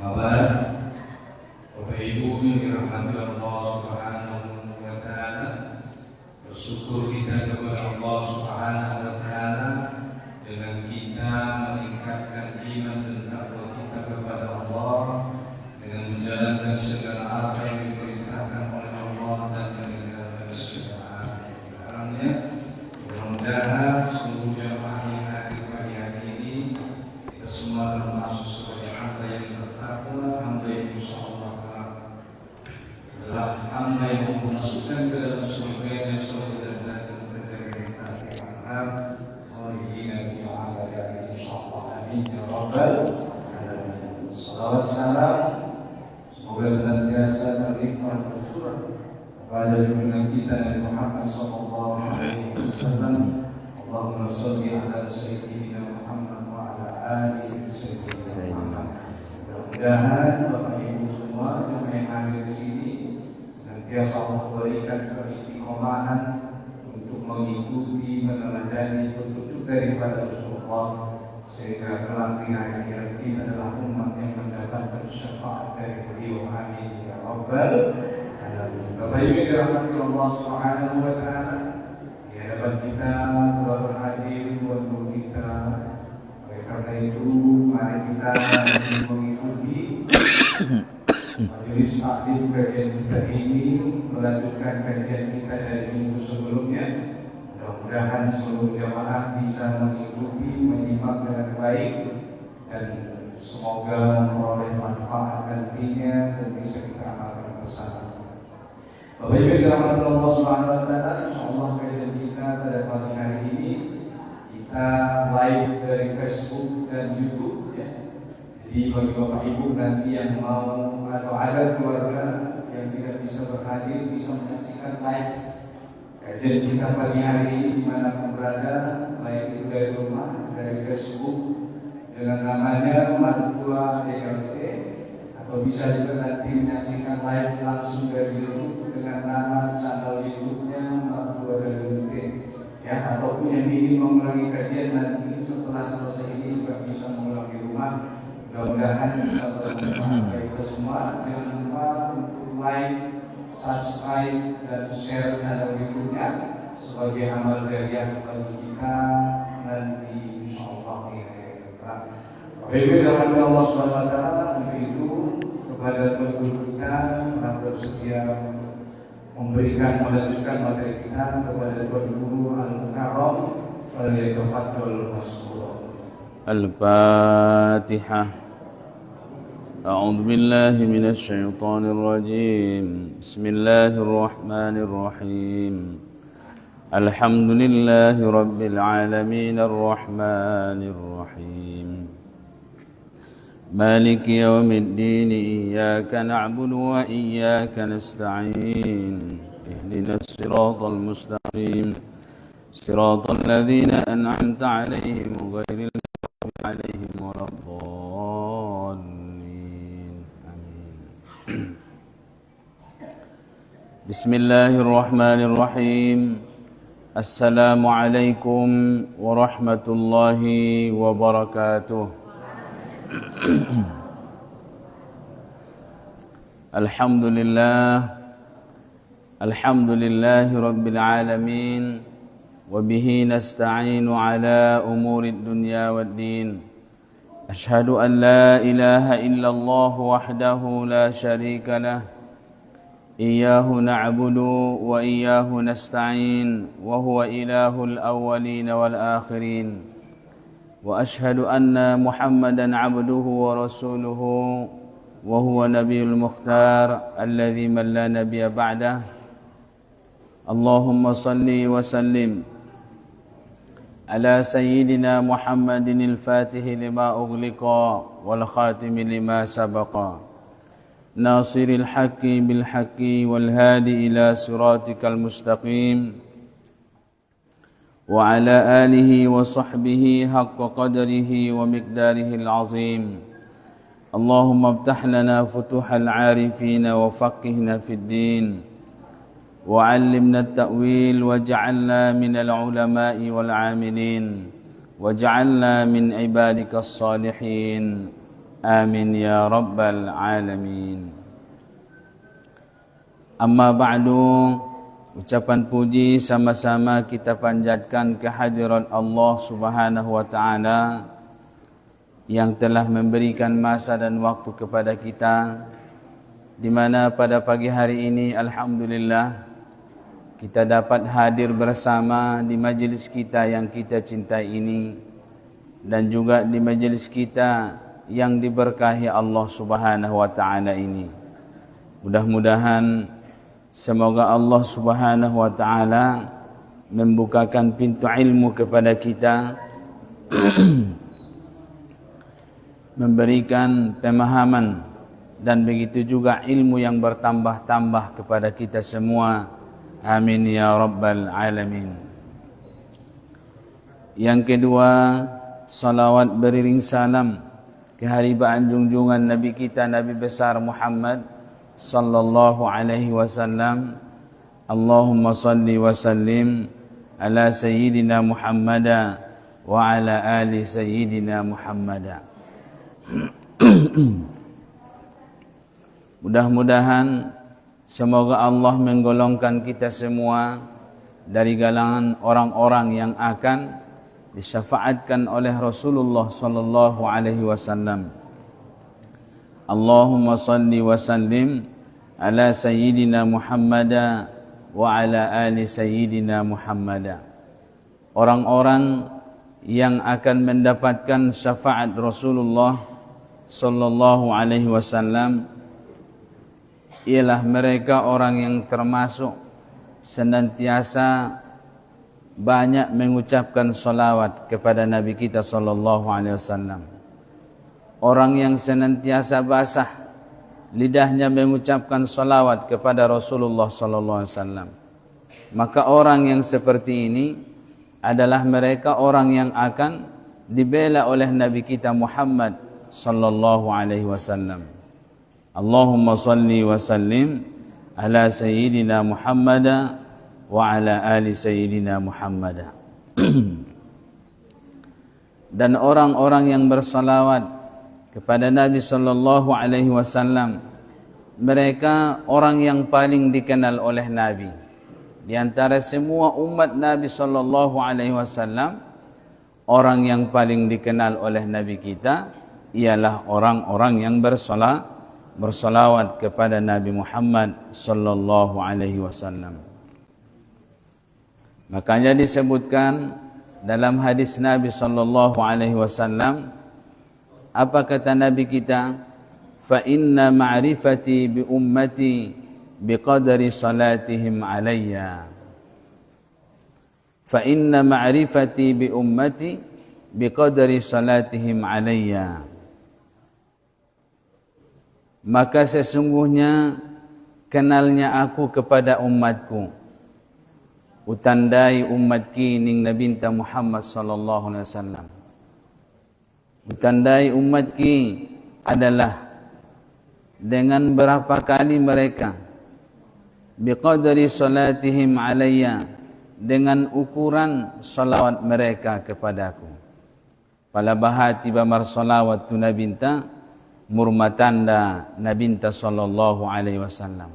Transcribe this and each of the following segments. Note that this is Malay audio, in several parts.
Bapak Ibu yang dirahmati Allah Subhanahu wa Ta'ala, bersyukur kita kepada Allah Subhanahu wa Ta'ala dengan kita meningkatkan iman dan takwa kita kepada Allah, dengan menjalankan segala apa yang diperintahkan oleh Allah dan meninggalkan segala apa yang dilarangnya. Mudah-mudahan seluruh jamaah yang hadir pada hari ini kita semua termasuk sebagai hamba yang bertakwa, hamba yang insyaallah adalah hamba yang memasukkan ke dalam surga Jannatul An'am khalidina fiha abada insyaallah. Amin ya rabbal alamin. Salawat salam semoga senantiasa terlimpah tercurah kepada junjungan kita Nabi Muhammad sallallahu alaihi wasallam. Allahumma shalli ala sayyidina Muhammad wa ala alihi sayyidina. Mudah-mudahan Bapak Ibu semua yang hadir di sini senantiasa Allah berikan keistiqomahan untuk mengikuti meneladani petunjuk daripada Rasulullah, sehingga kelak di akhirat kita adalah umat yang mendapatkan syafaat dari beliau. Amin ya rabbal alamin. Bapak Ibu yang dirahmati Allah Subhanahu wa Ta'ala, di hadapan kita telah berhadir Tuhan Guru kita. Oleh karena itu mari kita mengikuti majelis taklim kajian kita ini, melanjutkan kajian kita dari minggu sebelumnya. Mudah-mudahan seluruh jamaah bisa mengikuti, menyimak dengan baik, dan semoga memperoleh manfaat nantinya dan bisa kita amalkan bersama. Bapak Ibu yang dirahmati Allah Subhanahu wa Ta'ala, insyaallah kajian kita pada pagi hari ini kita live dari Facebook dan YouTube ya. Jadi bagi Bapak Ibu nanti yang mau atau ada keluarga yang tidak bisa berhadir bisa menyaksikan live kajian kita pagi hari ini dimanapun berada, baik itu dari rumah, dari Facebook dengan namanya Martua DLT, atau bisa juga nanti menyaksikan live langsung dari YouTube dengan nama channel YouTube-nya Martua DLT ya, ataupun yang ingin mengulangi kajian nanti setelah selesai ini juga bisa mengulang di rumah. Mudah-mudahan bisa bermanfaat bagi kita semua. Jangan lupa untuk like, subscribe, dan share channel YouTube-nya sebagai amal jariah bagi kita nanti insyaallah ya. Bapak Ibu dalam Allah Subhanahu wa Ta'ala, untuk itu kepada guru kita telah bersedia memberikan melanjutkan materi kita kepada Tuan Guru Al-Mukarram, falyatafaddal mashkura. Al-Fatihah. أعوذ بالله من الشيطان الرجيم بسم الله الرحمن الرحيم الحمد لله رب العالمين الرحمن الرحيم مالك يوم الدين إياك نعبد وإياك نستعين اهدنا الصراط المستقيم صراط الذين أنعمت عليهم غير المغضوب عليهم ولا الضالين. Bismillahirrahmanirrahim. Assalamualaikum warahmatullahi wabarakatuh. Alhamdulillahi rabbil alamin, wa bihi nasta'inu ala umurid dunya waddin. Ashhadu an la ilaha illallah wahdahu la syarika lah. إياه نعبد وإياه نستعين وهو إله الأولين والآخرين وأشهد أن محمدا عبده ورسوله وهو نبي المختار الذي من لا نبي بعده. اللهم صل وسلم على سيدنا محمد الفاتح لما أغلق والخاتم لما سبق ناصر الحق بالحق والهادي إلى صراطك المستقيم وعلى آله وصحبه حق قدره ومقداره العظيم. اللهم افتح لنا فتوح العارفين وفقهنا في الدين وعلمنا التأويل واجعلنا من العلماء والعاملين واجعلنا من عبادك الصالحين Amin ya rabbal alamin. Amma ba'du, ucapan puji sama-sama kita panjatkan kehadirat Allah Subhanahu wa taala yang telah memberikan masa dan waktu kepada kita, di mana pada pagi hari ini alhamdulillah kita dapat hadir bersama di majlis kita yang kita cintai ini, dan juga di majlis kita yang diberkahi Allah Subhanahu wa taala ini. Mudah-mudahan semoga Allah Subhanahu wa taala membukakan pintu ilmu kepada kita, memberikan pemahaman dan begitu juga ilmu yang bertambah-tambah kepada kita semua. Amin ya rabbal alamin. Yang kedua, salawat beriring salam keharibaan junjungan Nabi kita, Nabi besar Muhammad sallallahu alaihi wasallam. Allahumma salli wa sallim ala sayyidina Muhammada wa ala ali sayyidina Muhammada. Mudah-mudahan semoga Allah menggolongkan kita semua dari galangan orang-orang yang akan disyafaatkan oleh Rasulullah sallallahu alaihi wasallam. Allahumma salli wa sallim ala sayyidina Muhammada wa ala ali sayyidina Muhammada. Orang-orang yang akan mendapatkan syafaat Rasulullah sallallahu alaihi wasallam ialah mereka orang yang termasuk senantiasa banyak mengucapkan salawat kepada Nabi kita sallallahu alaihi wasallam. Orang yang senantiasa basah lidahnya mengucapkan salawat kepada Rasulullah sallallahu alaihi wasallam. Maka orang yang seperti ini adalah mereka orang yang akan dibela oleh Nabi kita Muhammad sallallahu alaihi wasallam. Allahumma salli wa sallim ala sayyidina Muhammada wa ala ali sayyidina Muhammada. Dan orang-orang yang bersalawat kepada Nabi sallallahu alaihi wasallam, mereka orang yang paling dikenal oleh Nabi. Di antara semua umat Nabi sallallahu alaihi wasallam, orang yang paling dikenal oleh Nabi kita ialah orang-orang yang bersalawat kepada Nabi Muhammad sallallahu alaihi wasallam. Makanya disebutkan dalam hadis Nabi sallallahu alaihi wasallam, apa kata Nabi kita? Fa inna ma'rifati bi ummati biqadri salatihim alayya. Fa inna ma'rifati bi ummati biqadri salatihim alayya. Maka sesungguhnya kenalnya aku kepada umatku, utandai umat kining Nabi Muhammad sallallahu alaihi wasallam. Tandai umat ki adalah dengan berapa kali mereka biqadri salatihim alayya, dengan ukuran salawat mereka kepadaku. Pala bahati bamar salawat tu nabinta murmatanda nabinta sallallahu alaihi wasallam.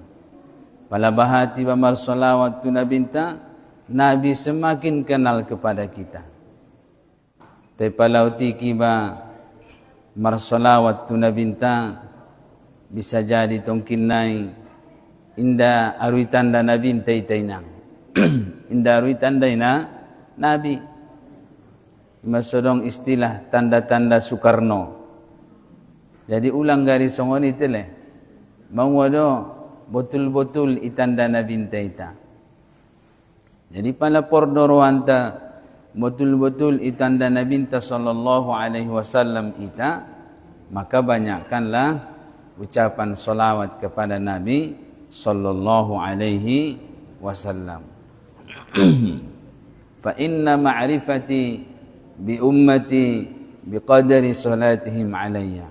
Pala bahati bamar salawat tu nabinta, Nabi semakin kenal kepada kita. Tepalauti kiba marsolawat tu nabinta bisa jadi tongkinai inda arui tanda nabi taitainang. Inda arui tanda ina nabi. Masodong istilah tanda-tanda Soekarno. Jadi ulang gari songon itu le. Mau wado betul-betul itanda nabi taita. Jadi pala pordorwanta betul-betul itanda Nabi sallallahu alaihi wasallam ita, maka banyakkanlah ucapan salawat kepada Nabi sallallahu alaihi wasallam. Fa inna ma'rifati bi ummati biqadri salatihim alayya.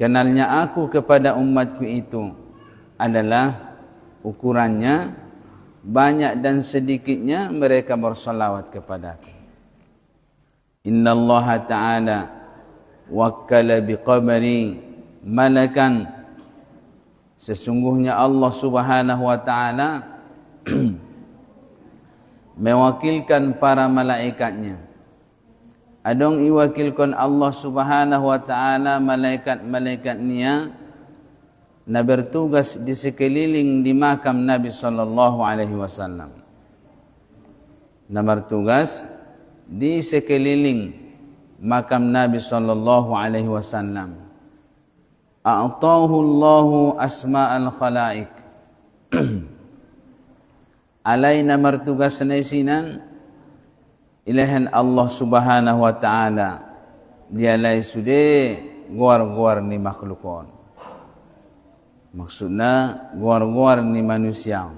Kenalnya aku kepada umatku itu adalah ukurannya banyak dan sedikitnya mereka bersalawat kepadaku. Inna Allah Ta'ala wakkala biqamari malakan, sesungguhnya Allah Subhanahu wa taala mewakilkan para malaikatnya. Adong iwakilkan Allah Subhanahu wa taala malaikat-malaikatnya na bertugas di sekeliling di makam Nabi sallallahu alaihi wasallam. Na bertugas di sekeliling makam Nabi sallallahu alaihi wasallam. A'tahu Allahu asma'al khalaik. Alaina martugas naisinan ilahan Allah Subhanahu wa taala dialai sude guar-guar ni makhlukon. Maksudnya guar-guar ni manusia.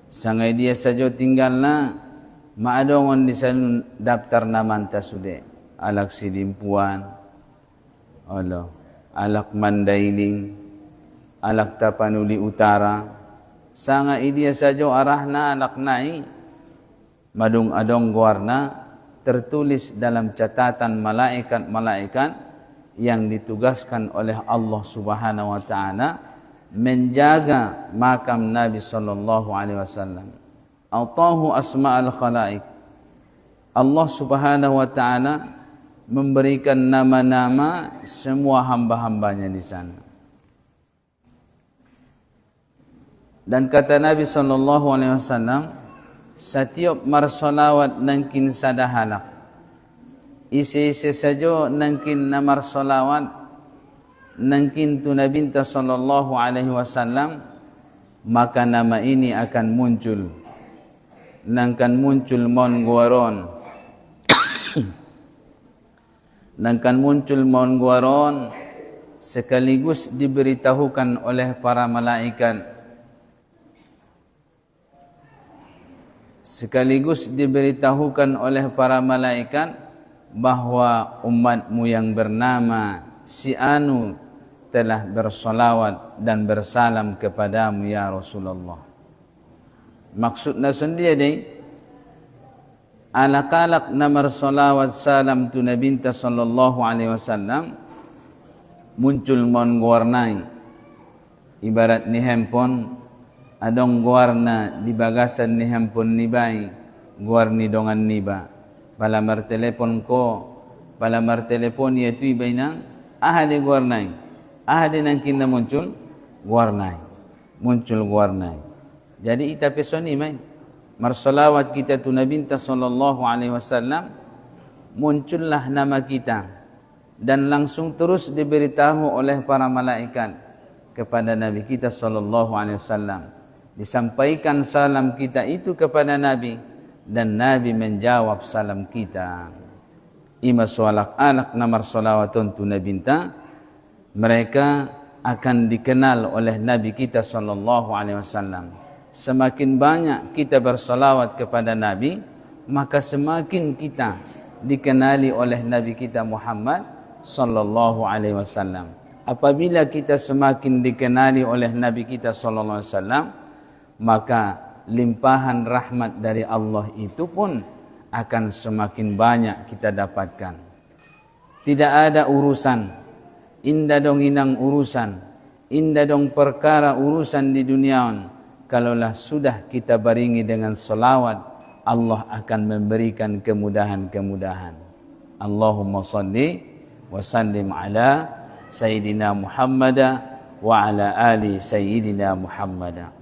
Sangai dia saja tinggalna maadongon di sana daftar namanta sude. Alak Sidimpuan, Allah, alak Mandailing, alak Tapanuli Utara. Sangai dia saja arahna alak nai madung adong guarna tertulis dalam catatan malaikat-malaikat yang ditugaskan oleh Allah Subhanahu wa taala menjaga makam Nabi sallallahu alaihi wasallam. Atahu asma'al khalaik. Allah Subhanahu wa taala memberikan nama-nama semua hamba-hambanya di sana. Dan kata Nabi sallallahu alaihi wasallam, setiap marsolawat nangkin sadahalak, isi-isi saja nangkin namar solawat nangkin tu Nabi sallallahu alaihi wasallam, maka nama ini akan muncul, nangkan muncul mon guaron nangkan muncul mon guaron sekaligus diberitahukan oleh para malaikat, sekaligus diberitahukan oleh para malaikat bahwa umatmu yang bernama si anu telah bersolawat dan bersalam kepadamu ya Rasulullah. Maksudnya sendiri alak-alak namar solawat salam tu Nabi sallallahu alaihi wasallam muncul mon guarnai ibarat ni handphone adong guarna di bagasan ni handphone ni bay, guar ni dongan ni ba. Palamar telepon ko, palamar telepon ya tu ibay nang ahade guarnay. Ahade nang kinna muncul guarnay. Muncul guarnay. Jadi ita pesoni may marsolawat kita tu Nabi sallallahu alaihi wasallam, muncullah nama kita dan langsung terus diberitahu oleh para malaikat kepada Nabi kita sallallahu alaihi wasallam. Disampaikan salam kita itu kepada Nabi dan Nabi menjawab salam kita. Ima sualak anak namar salawatun tu Nabi mereka akan dikenal oleh Nabi kita sallallahu alaihi wasallam. Semakin banyak kita bersalawat kepada Nabi, maka semakin kita dikenali oleh Nabi kita Muhammad sallallahu alaihi wasallam. Apabila kita semakin dikenali oleh Nabi kita sallallahu alaihi wasallam, maka limpahan rahmat dari Allah itu pun akan semakin banyak kita dapatkan. Tidak ada urusan, indah dong inang urusan, indah dong perkara urusan di dunia. Kalaulah sudah kita baringi dengan selawat, Allah akan memberikan kemudahan-kemudahan. Allahumma salli wa sallim ala Sayyidina Muhammad wa ala ali Sayyidina Muhammad.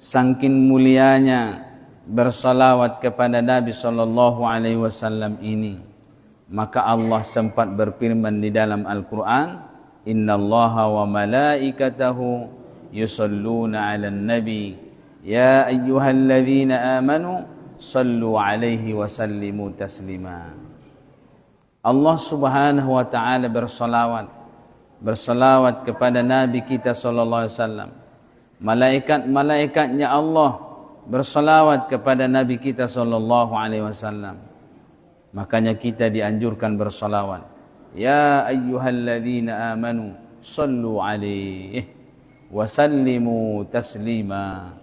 Sangkin mulianya bersalawat kepada Nabi sallallahu alaihi wasallam ini, maka Allah sempat berfirman di dalam Al-Qur'an, innallaha wa malaikatahu yusalluna 'alan nabi ya ayyuhalladzina amanu sallu 'alaihi wa sallimu taslima. Allah Subhanahu wa taala bersalawat kepada Nabi kita sallallahu alaihi wasallam. Malaikat-malaikatnya Allah bersalawat kepada Nabi kita sallallahu alaihi wasallam. Makanya kita dianjurkan bersalawat. Ya ayyuhalladzina amanu sallu alaihi wa sallimu taslima.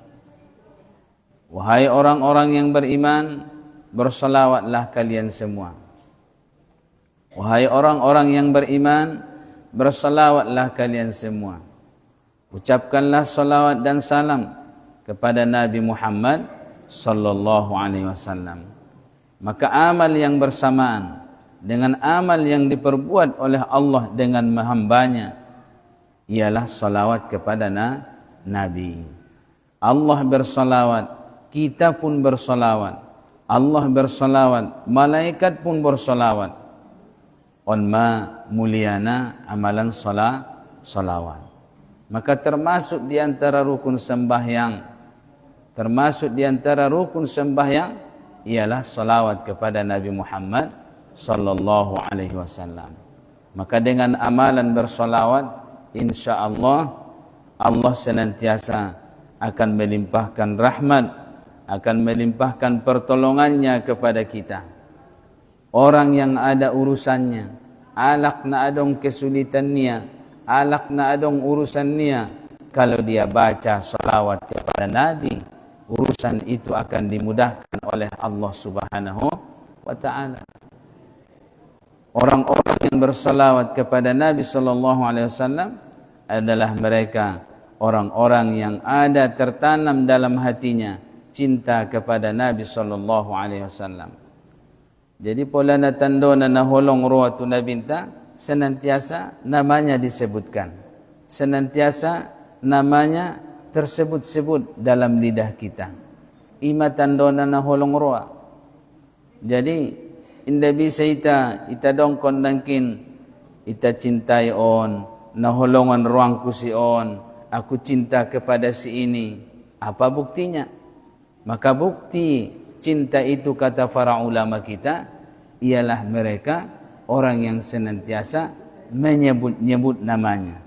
Wahai orang-orang yang beriman, bersalawatlah kalian semua. Wahai orang-orang yang beriman, bersalawatlah kalian semua. Ucapkanlah salawat dan salam kepada Nabi Muhammad sallallahu alaihi wasallam. Maka amal yang bersamaan dengan amal yang diperbuat oleh Allah dengan hambanya ialah salawat kepada Nabi. Allah bersalawat, kita pun bersalawat. Allah bersalawat, malaikat pun bersalawat. Onma muliana amalan salawat. Maka termasuk di antara rukun sembahyang ialah salawat kepada Nabi Muhammad sallallahu alaihi wasallam. Maka dengan amalan bersalawat, insyaallah Allah senantiasa akan melimpahkan rahmat, akan melimpahkan pertolongannya kepada kita. Orang yang ada urusannya, alak na adong kesulitannya, alak na adong urusannya, kalau dia baca salawat kepada Nabi, urusan itu akan dimudahkan oleh Allah Subhanahu wa taala. Orang-orang yang bersalawat kepada Nabi sallallahu alaihi wasallam adalah mereka orang-orang yang ada tertanam dalam hatinya cinta kepada Nabi sallallahu alaihi wasallam. Jadi pola na tando na naholong ruwatu nabinta senantiasa namanya disebutkan. Senantiasa namanya tersebut-sebut dalam lidah kita. Ima tando na naholong ruwa. Jadi inda bisa ita dongkon dangkin ita cintai on, naholongan ruangku si on, aku cinta kepada si ini. Apa buktinya? Maka bukti cinta itu, kata para ulama kita, ialah mereka orang yang senantiasa menyebut-nyebut namanya.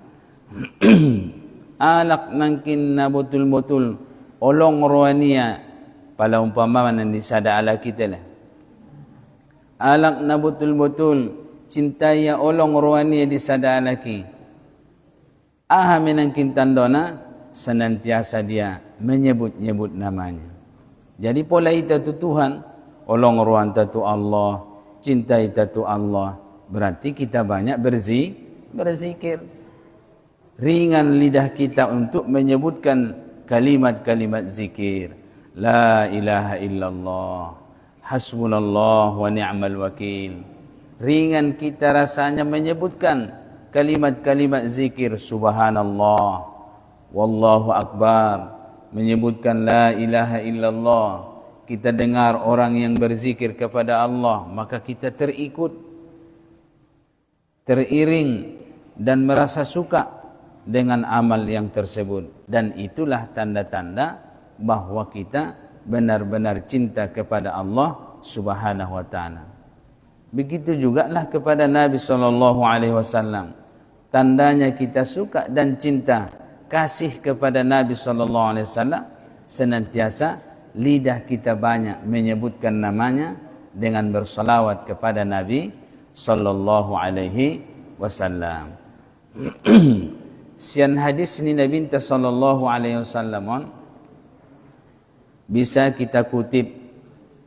Alak nangkin na betul-betul olong rohania pada umpamaman yang disada ala kita lah. Alak na betul-betul cintai ya olong rohania disada ala ki. Aha menangkin tandona senantiasa dia menyebut-nyebut namanya. Jadi pola itu Tuhan, olong ruan tu Allah, cinta itu Allah. Berarti kita banyak berzikir. Ringan lidah kita untuk menyebutkan kalimat-kalimat zikir. La ilaha illallah, hasbunallah wa ni'mal wakil. Ringan kita rasanya menyebutkan kalimat-kalimat zikir. Subhanallah, wallahu akbar. Menyebutkan la ilaha illallah. Kita dengar orang yang berzikir kepada Allah, maka kita terikut, teriring dan merasa suka dengan amal yang tersebut. Dan itulah tanda-tanda bahwa kita benar-benar cinta kepada Allah Subhanahu wa taala. Begitu jugalah kepada Nabi sallallahu alaihi wasallam. Tandanya kita suka dan cinta, kasih kepada Nabi sallallahu alaihi wasallam, senantiasa lidah kita banyak menyebutkan namanya dengan bersalawat kepada Nabi sallallahu alaihi wasallam. Sian hadis ni Nabi sallallahu alaihi wasallam bisa kita kutip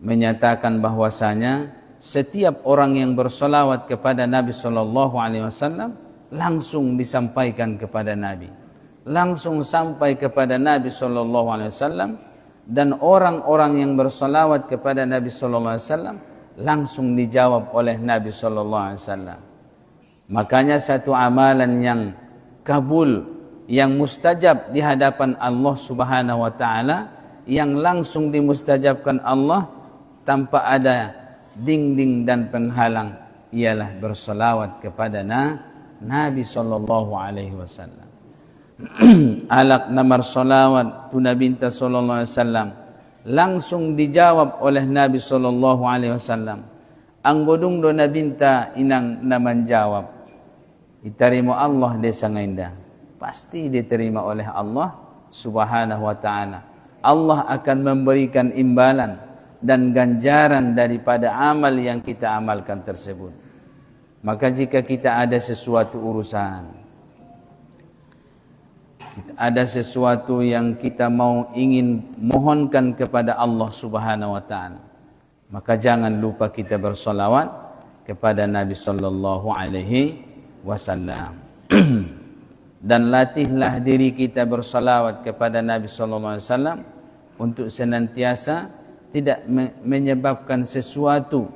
menyatakan bahwasanya setiap orang yang bersalawat kepada Nabi sallallahu alaihi wasallam langsung disampaikan kepada Nabi. Langsung sampai kepada Nabi sallallahu alaihi wasallam, dan orang-orang yang bersalawat kepada Nabi sallallahu alaihi wasallam langsung dijawab oleh Nabi sallallahu alaihi wasallam. Makanya satu amalan yang kabul, yang mustajab di hadapan Allah Subhanahu wa taala, yang langsung dimustajabkan Allah tanpa ada dinding dan penghalang, ialah bersalawat kepada Nabi sallallahu alaihi wasallam. Alak namar salawat tu Nabi sallallahu alaihi wasallam langsung dijawab oleh Nabi sallallahu alaihi wasallam. Ang bodung do Nabi inang naman jawab, diterima Allah desa ngainda, pasti diterima oleh Allah Subhanahu wa taala. Allah akan memberikan imbalan dan ganjaran daripada amal yang kita amalkan tersebut. Maka jika kita ada sesuatu urusan, ada sesuatu yang kita ingin mohonkan kepada Allah Subhanahu wa taala, maka jangan lupa kita bersolawat kepada Nabi sallallahu alaihi wasallam. Dan latihlah diri kita bersalawat kepada Nabi sallallahu alaihi wasallam untuk senantiasa tidak menyebabkan sesuatu,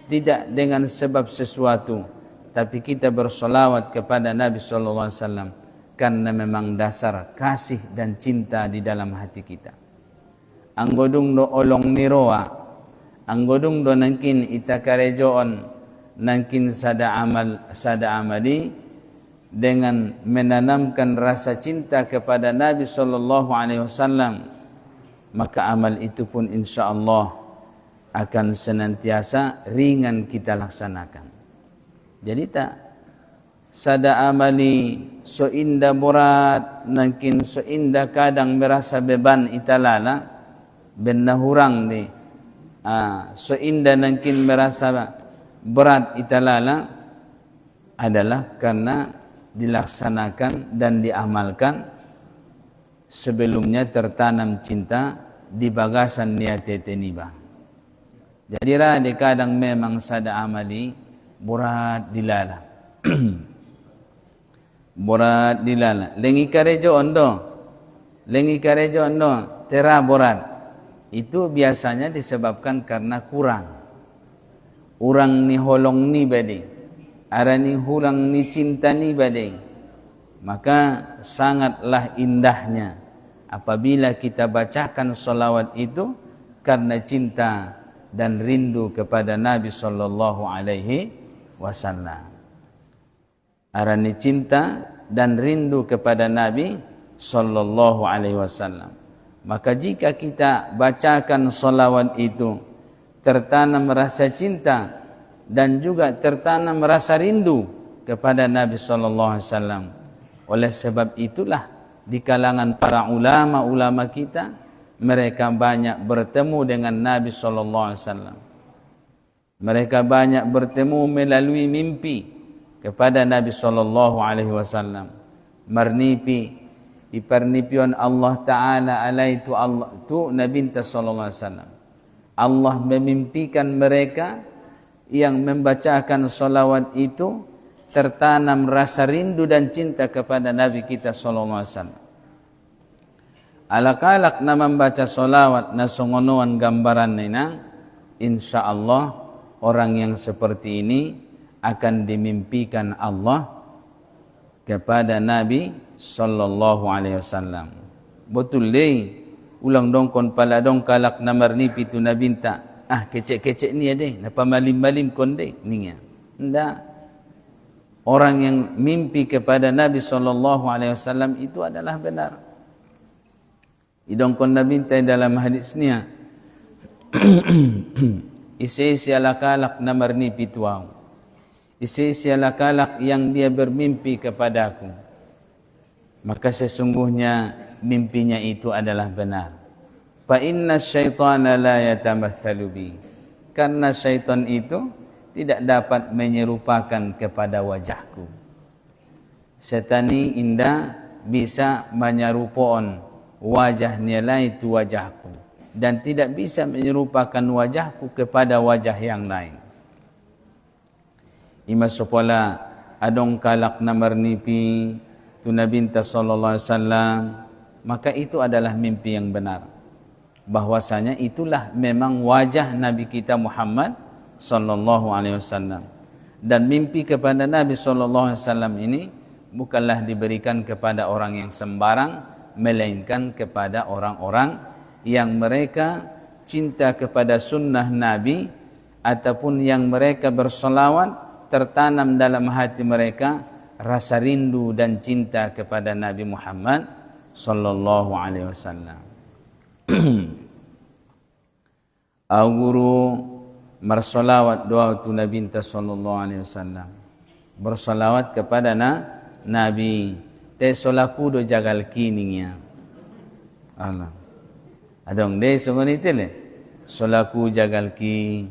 tidak dengan sebab sesuatu, tapi kita bersalawat kepada Nabi sallallahu alaihi wasallam karena memang dasar kasih dan cinta di dalam hati kita. Anggodung do olong niroa, anggodung do nangkin itakarejoon, nangkin sada amali dengan menanamkan rasa cinta kepada Nabi sallallahu alaihi wasallam, maka amal itu pun insyaallah akan senantiasa ringan kita laksanakan. Jadi tak sada amali so indah berat, nangkin so indah kadang merasa beban italala benna hurang ni so indah nangkin merasa berat italala adalah karena dilaksanakan dan diamalkan sebelumnya tertanam cinta di bagasan niat teniba. Jadi rada kadang memang sada amali berat dilala. Berat dilala. Lengi karejo ondo tera berat. Itu biasanya disebabkan karena kurang. Urang ni holong ni badai. Arani hulang ni cinta ni badai. Maka sangatlah indahnya apabila kita bacakan salawat itu karena cinta dan rindu kepada Nabi sallallahu alaihi wasallam. Arani cinta dan rindu kepada Nabi sallallahu alaihi wasallam. Maka jika kita bacakan salawat itu, tertanam rasa cinta dan juga tertanam rasa rindu kepada Nabi sallallahu alaihi wasallam. Oleh sebab itulah di kalangan para ulama kita, mereka banyak bertemu dengan Nabi sallallahu alaihi wasallam. Mereka banyak bertemu melalui mimpi kepada Nabi sallallahu alaihi wasallam. Marnipi iparnipion Allah Ta'ala alaitu Allah tu Nabi sallallahu alaihi wasallam. Allah memimpikan mereka yang membacakan salawat itu tertanam rasa rindu dan cinta kepada Nabi kita sallallahu alaihi wasallam. Alakalak na membaca salawat na songonoan gambaran nina, insyaallah orang yang seperti ini akan dimimpikan Allah kepada Nabi sallallahu alaihi wasallam. Betul deh, ulang dongkon pala dong kalak namar ni pitu nabinta. Kecek-kecek ni ada, napa malim-malim konde niya. Ndak. Orang yang mimpi kepada Nabi sallallahu alaihi wasallam itu adalah benar. Idongkon nabinta dalam hadis niya. Isi alakalak namar ni pituau. Isi alakalak yang dia bermimpi kepadaku. Maka sesungguhnya mimpinya itu adalah benar. Fa inna syaitana la yatamatsalu bi. Karena syaitan itu tidak dapat menyerupakan kepada wajahku. Setan ini indah bisa menyerupakan wajahnya lain itu wajahku dan tidak bisa menyerupakan wajahku kepada wajah yang lain. Ima sopola adong kalak namar nipi tu Nabi sallallahu alaihi wasallam, maka itu adalah mimpi yang benar. Bahwasanya itulah memang wajah Nabi kita Muhammad sallallahu alaihi wasallam. Dan mimpi kepada Nabi sallallahu alaihi wasallam ini bukanlah diberikan kepada orang yang sembarang, melainkan kepada orang-orang yang mereka cinta kepada sunnah Nabi ataupun yang mereka bersolawat, tertanam dalam hati mereka rasa rindu dan cinta kepada Nabi Muhammad sallallahu alaihi wasallam. Au guru bersolawat doa tu Nabi sallallahu alaihi wasallam. Bersolawat kepada Nabi. Te solaku do jagal kiningnya. Allah. Adong de sebenarnya le. Solaku jagal ki.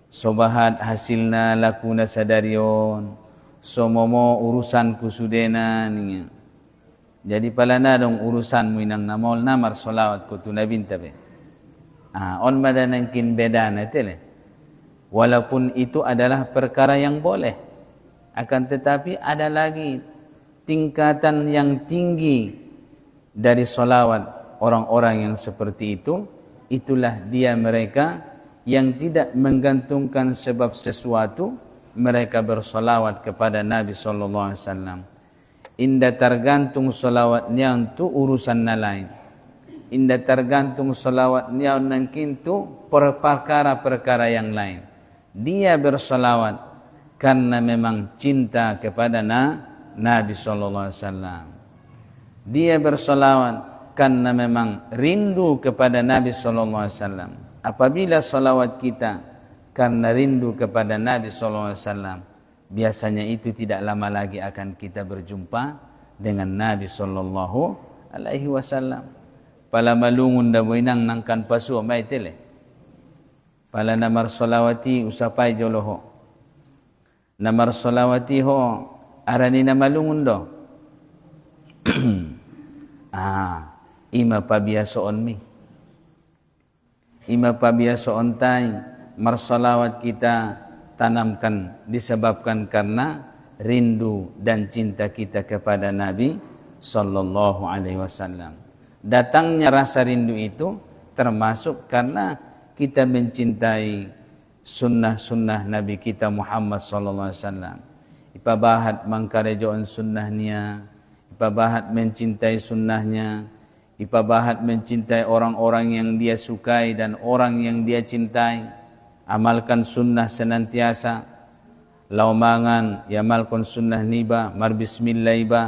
Sobahat hasilna lakuna sadarion. Somomo urusanku sudena ninya. Jadi palana dong urusanmu inang namol namar solawat ko tu Nabi tabe. On bada nangkin beda na tele. Walaupun itu adalah perkara yang boleh, akan tetapi ada lagi tingkatan yang tinggi dari solawat orang-orang yang seperti itu. Itulah dia mereka yang tidak menggantungkan sebab sesuatu, mereka bersolawat kepada Nabi SAW. Indah tergantung solawatnya untuk urusan lain. Indah tergantung solawatnya untuk perkara-perkara yang lain. Dia bersolawat karena memang cinta kepada Nabi SAW. Dia bersolawat karena memang rindu kepada Nabi SAW. Apabila solawat kita karena rindu kepada Nabi SAW, biasanya itu tidak lama lagi akan kita berjumpa dengan Nabi SAW. Pala malungun da boinang nangkan pasu mai tele. Pala namar solawati usapai joloho. Namar solawati ho arani na malungun do. Ima pabiasoon mi. Ima pabiasoon tay marsolawat kita tanamkan disebabkan karena rindu dan cinta kita kepada Nabi sallallahu alaihi wasallam. Datangnya rasa rindu itu termasuk karena kita mencintai sunnah-sunnah Nabi kita Muhammad sallallahu alaihi wasallam. Ipabahat mangkarejoon sunnahnya, ipabahat mencintai sunnahnya, ipabahat mencintai orang-orang yang dia sukai dan orang yang dia cintai. Amalkan sunnah senantiasa. Laumangan yamalkan sunnah niba, mar bismillah iba.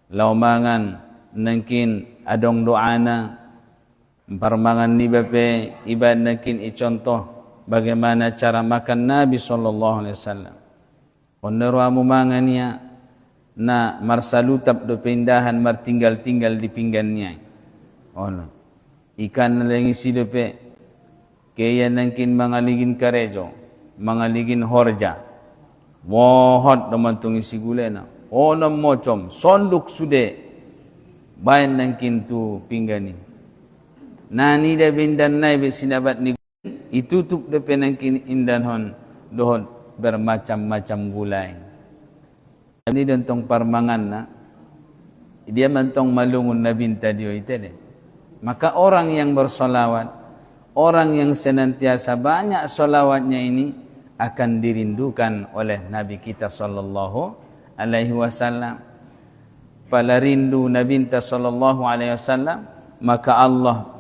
Laumangan nangkin adong doana, parmangan niba pe iba nangkin icontoh bagaimana cara makan Nabi sallallahu alaihi wasallam. Onero amumangannya na marsalutab do pindahan martinggal-tinggal di pinggannya. Ono. Ikan nalengisi do pe kaya nangkin mangaligin karejo, mangaligin horja. Mohot naman itong isigulena. Ono mocom, sonduk sude. Bayan nangkin tu pinggani. Nani da bindan nai be sinabat ni itutup da penangkin indanhon dohon bermacam-macam gulai. Ini dentong parmangan na dia mentong malungun na binta dio ite. Maka orang yang bersolawat, orang yang senantiasa banyak solawatnya ini akan dirindukan oleh Nabi kita sallallahu alaihi wasallam. Pala rindu Nabi kita sallallahu alaihi wasallam, maka Allah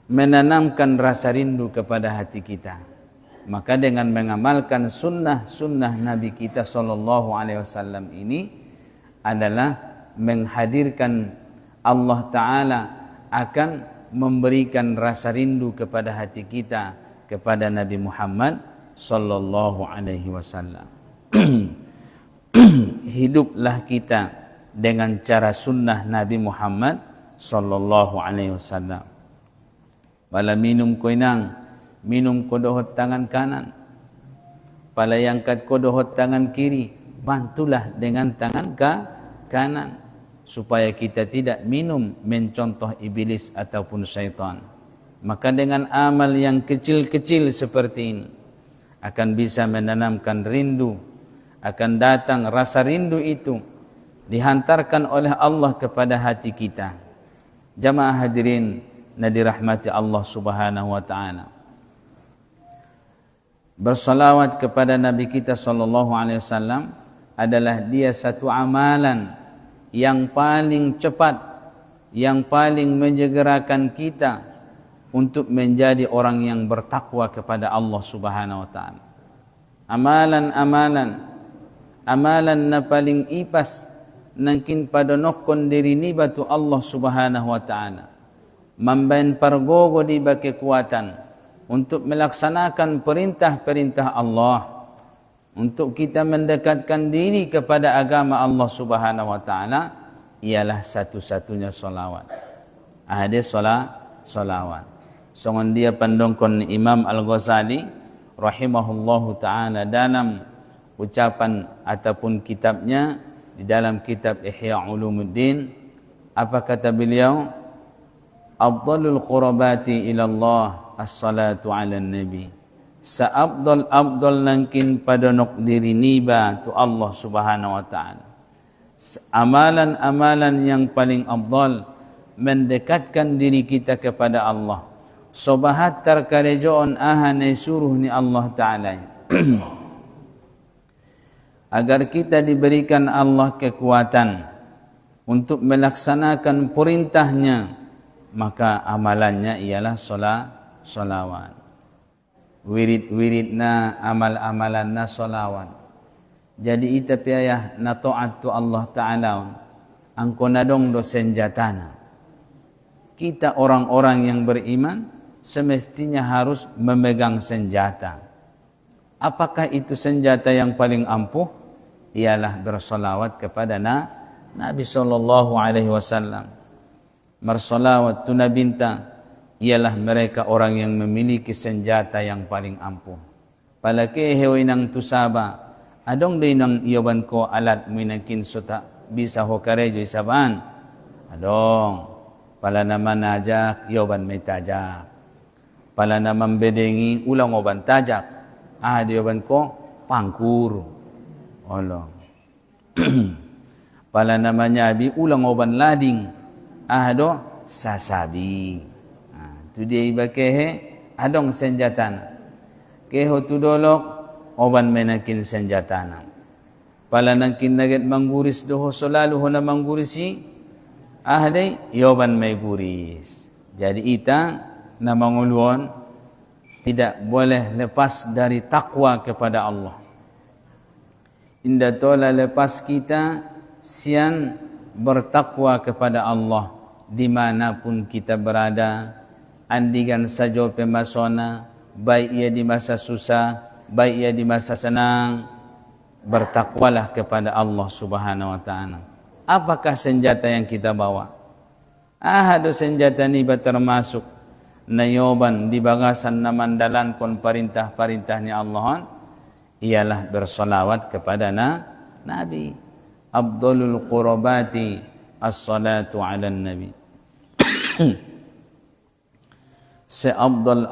menanamkan rasa rindu kepada hati kita. Maka dengan mengamalkan sunnah-sunnah Nabi kita sallallahu alaihi wasallam ini adalah menghadirkan Allah Ta'ala akan memberikan rasa rindu kepada hati kita kepada Nabi Muhammad sallallahu alaihi wasallam. Hiduplah kita dengan cara sunnah Nabi Muhammad sallallahu alaihi wasallam. Pala minum ko inang, minum ko dohot tangan kanan. Pala yangkat ko dohot tangan kiri, bantulah dengan tangan kanan supaya kita tidak minum mencontoh iblis ataupun syaitan. Maka dengan amal yang kecil-kecil seperti ini akan bisa menanamkan rindu, akan datang rasa rindu itu dihantarkan oleh Allah kepada hati kita. Jamaah hadirin na dirahmati Allah Subhanahu wa taala. Bersalawat kepada Nabi kita sallallahu alaihi wasallam adalah dia satu amalan yang paling cepat, yang paling menyegerakan kita untuk menjadi orang yang bertakwa kepada Allah Subhanahu wa taala. Amalan na paling ipas nangkin padonokon diri ni batu Allah Subhanahu wa taala. Mambain pargogo di ba kekuatan untuk melaksanakan perintah-perintah Allah, untuk kita mendekatkan diri kepada agama Allah Subhanahu wa taala, ialah satu-satunya solawat. Ada solawat. Songon dia pandongkon Imam Al-Ghazali rahimahullahu taala dalam ucapan ataupun kitabnya, di dalam kitab Ihya Ulumuddin, apa kata beliau? Afdalul qurabati ila Allah as-salatu ala nabi. sa abdul nangkin padonok diri niba tu Allah Subhanahu wa taala. Amalan-amalan yang paling afdal mendekatkan diri kita kepada Allah. Sobahat terkarejoon ahane suruh ni Allah taala. Agar kita diberikan Allah kekuatan untuk melaksanakan perintahnya, maka amalannya ialah solawat. Wirid-wiridna, amal-amalanna solawat. Jadi ita piayah na ta'at tu Allah Ta'ala, angko nadong do senjatana. Kita orang-orang yang beriman semestinya harus memegang senjata. Apakah itu senjata yang paling ampuh? Ialah bersolawat kepada Nabi sallallahu alaihi wasallam. Bersolawat tu nabinta ialah mereka orang yang memiliki senjata yang paling ampuh. Palake hewinang tusaba adong din ng iyoban ko alat minakin suta bisa ho karejo isaban. Adong pala naman najak iyoban may tajak. Pala naman bedengi ulang oban tajak. Iyoban ko pangkur. Olong. Pala naman nyabi ulang oban lading. Ado sasabi. Tu dia ibakehe adong senjatana. Keho tudolok oban menakin senjatana. Pala nangkin naget mangguris doho solalu ho na manggurisi. Ahday yoban may guris. Jadi ita na manguluan tidak boleh lepas dari takwa kepada Allah. Indah tola lepas kita sian bertakwa kepada Allah dimanapun kita berada. Andikan saja pemasona, baik ia di masa susah, baik ia di masa senang, bertakwalah kepada Allah Subhanahu wa taala. Apakah senjata yang kita bawa? Ada senjata ni termasuk nayoban di bagasan na mandalan kon perintah-perintahnya Allah, ialah bersolawat kepada Nabi. Abdulul qurabati as-salatu ala nabi. Seabdal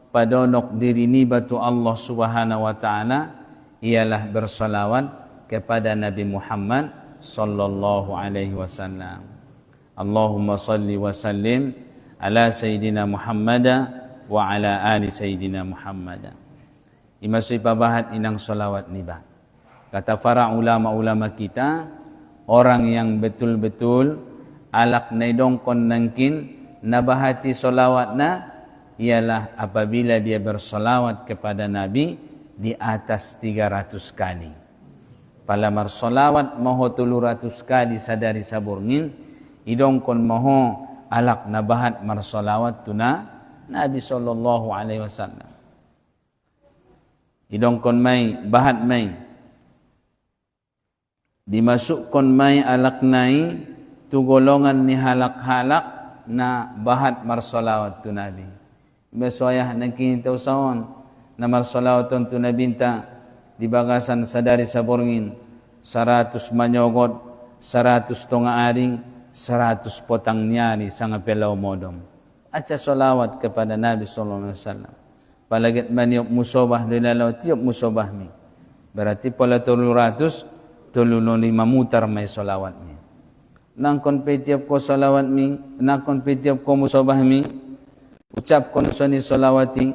padonok diri ni batu Allah Subhanahu wa taala ialah bersolawat kepada Nabi Muhammad sallallahu alaihi wasallam. Allahumma salli wa sallim ala sayyidina Muhammad wa ala ali sayyidina Muhammad. Imasui pabahat inang solawat ni ba. Kata para ulama-ulama kita, orang yang betul-betul alak naidongkon nangkin nabahati solawat ialah apabila dia bersolawat kepada Nabi di atas 300 kali. Palamar solawat maho 300 kali sadari saburngin, idongkon maho alak nabahat marsolawat tuna Nabi sallallahu alaihi wasallam. Idongkon may bahat may dimasukkan may alak nai tu golongan ni halak-halak na bahat marsolawat tu Nabi. Besoyah nangkin tau saon na marsolawat tu Nabinta di bagasan sadari saborngin 100 manyogot, 100 tonga aring, 100 potang nyari sanga pelaw modom. Aca solawat kepada Nabi sallallahu alaihi wasallam. Palagit maniop musobah dilalaw tiop musobah mi. Berarti pala 300 tulunoni mamutar may solawat mi. Nangkon petiap ko salawat mi, nangkon petiap ko musobah mi, ucap kon soni solawati,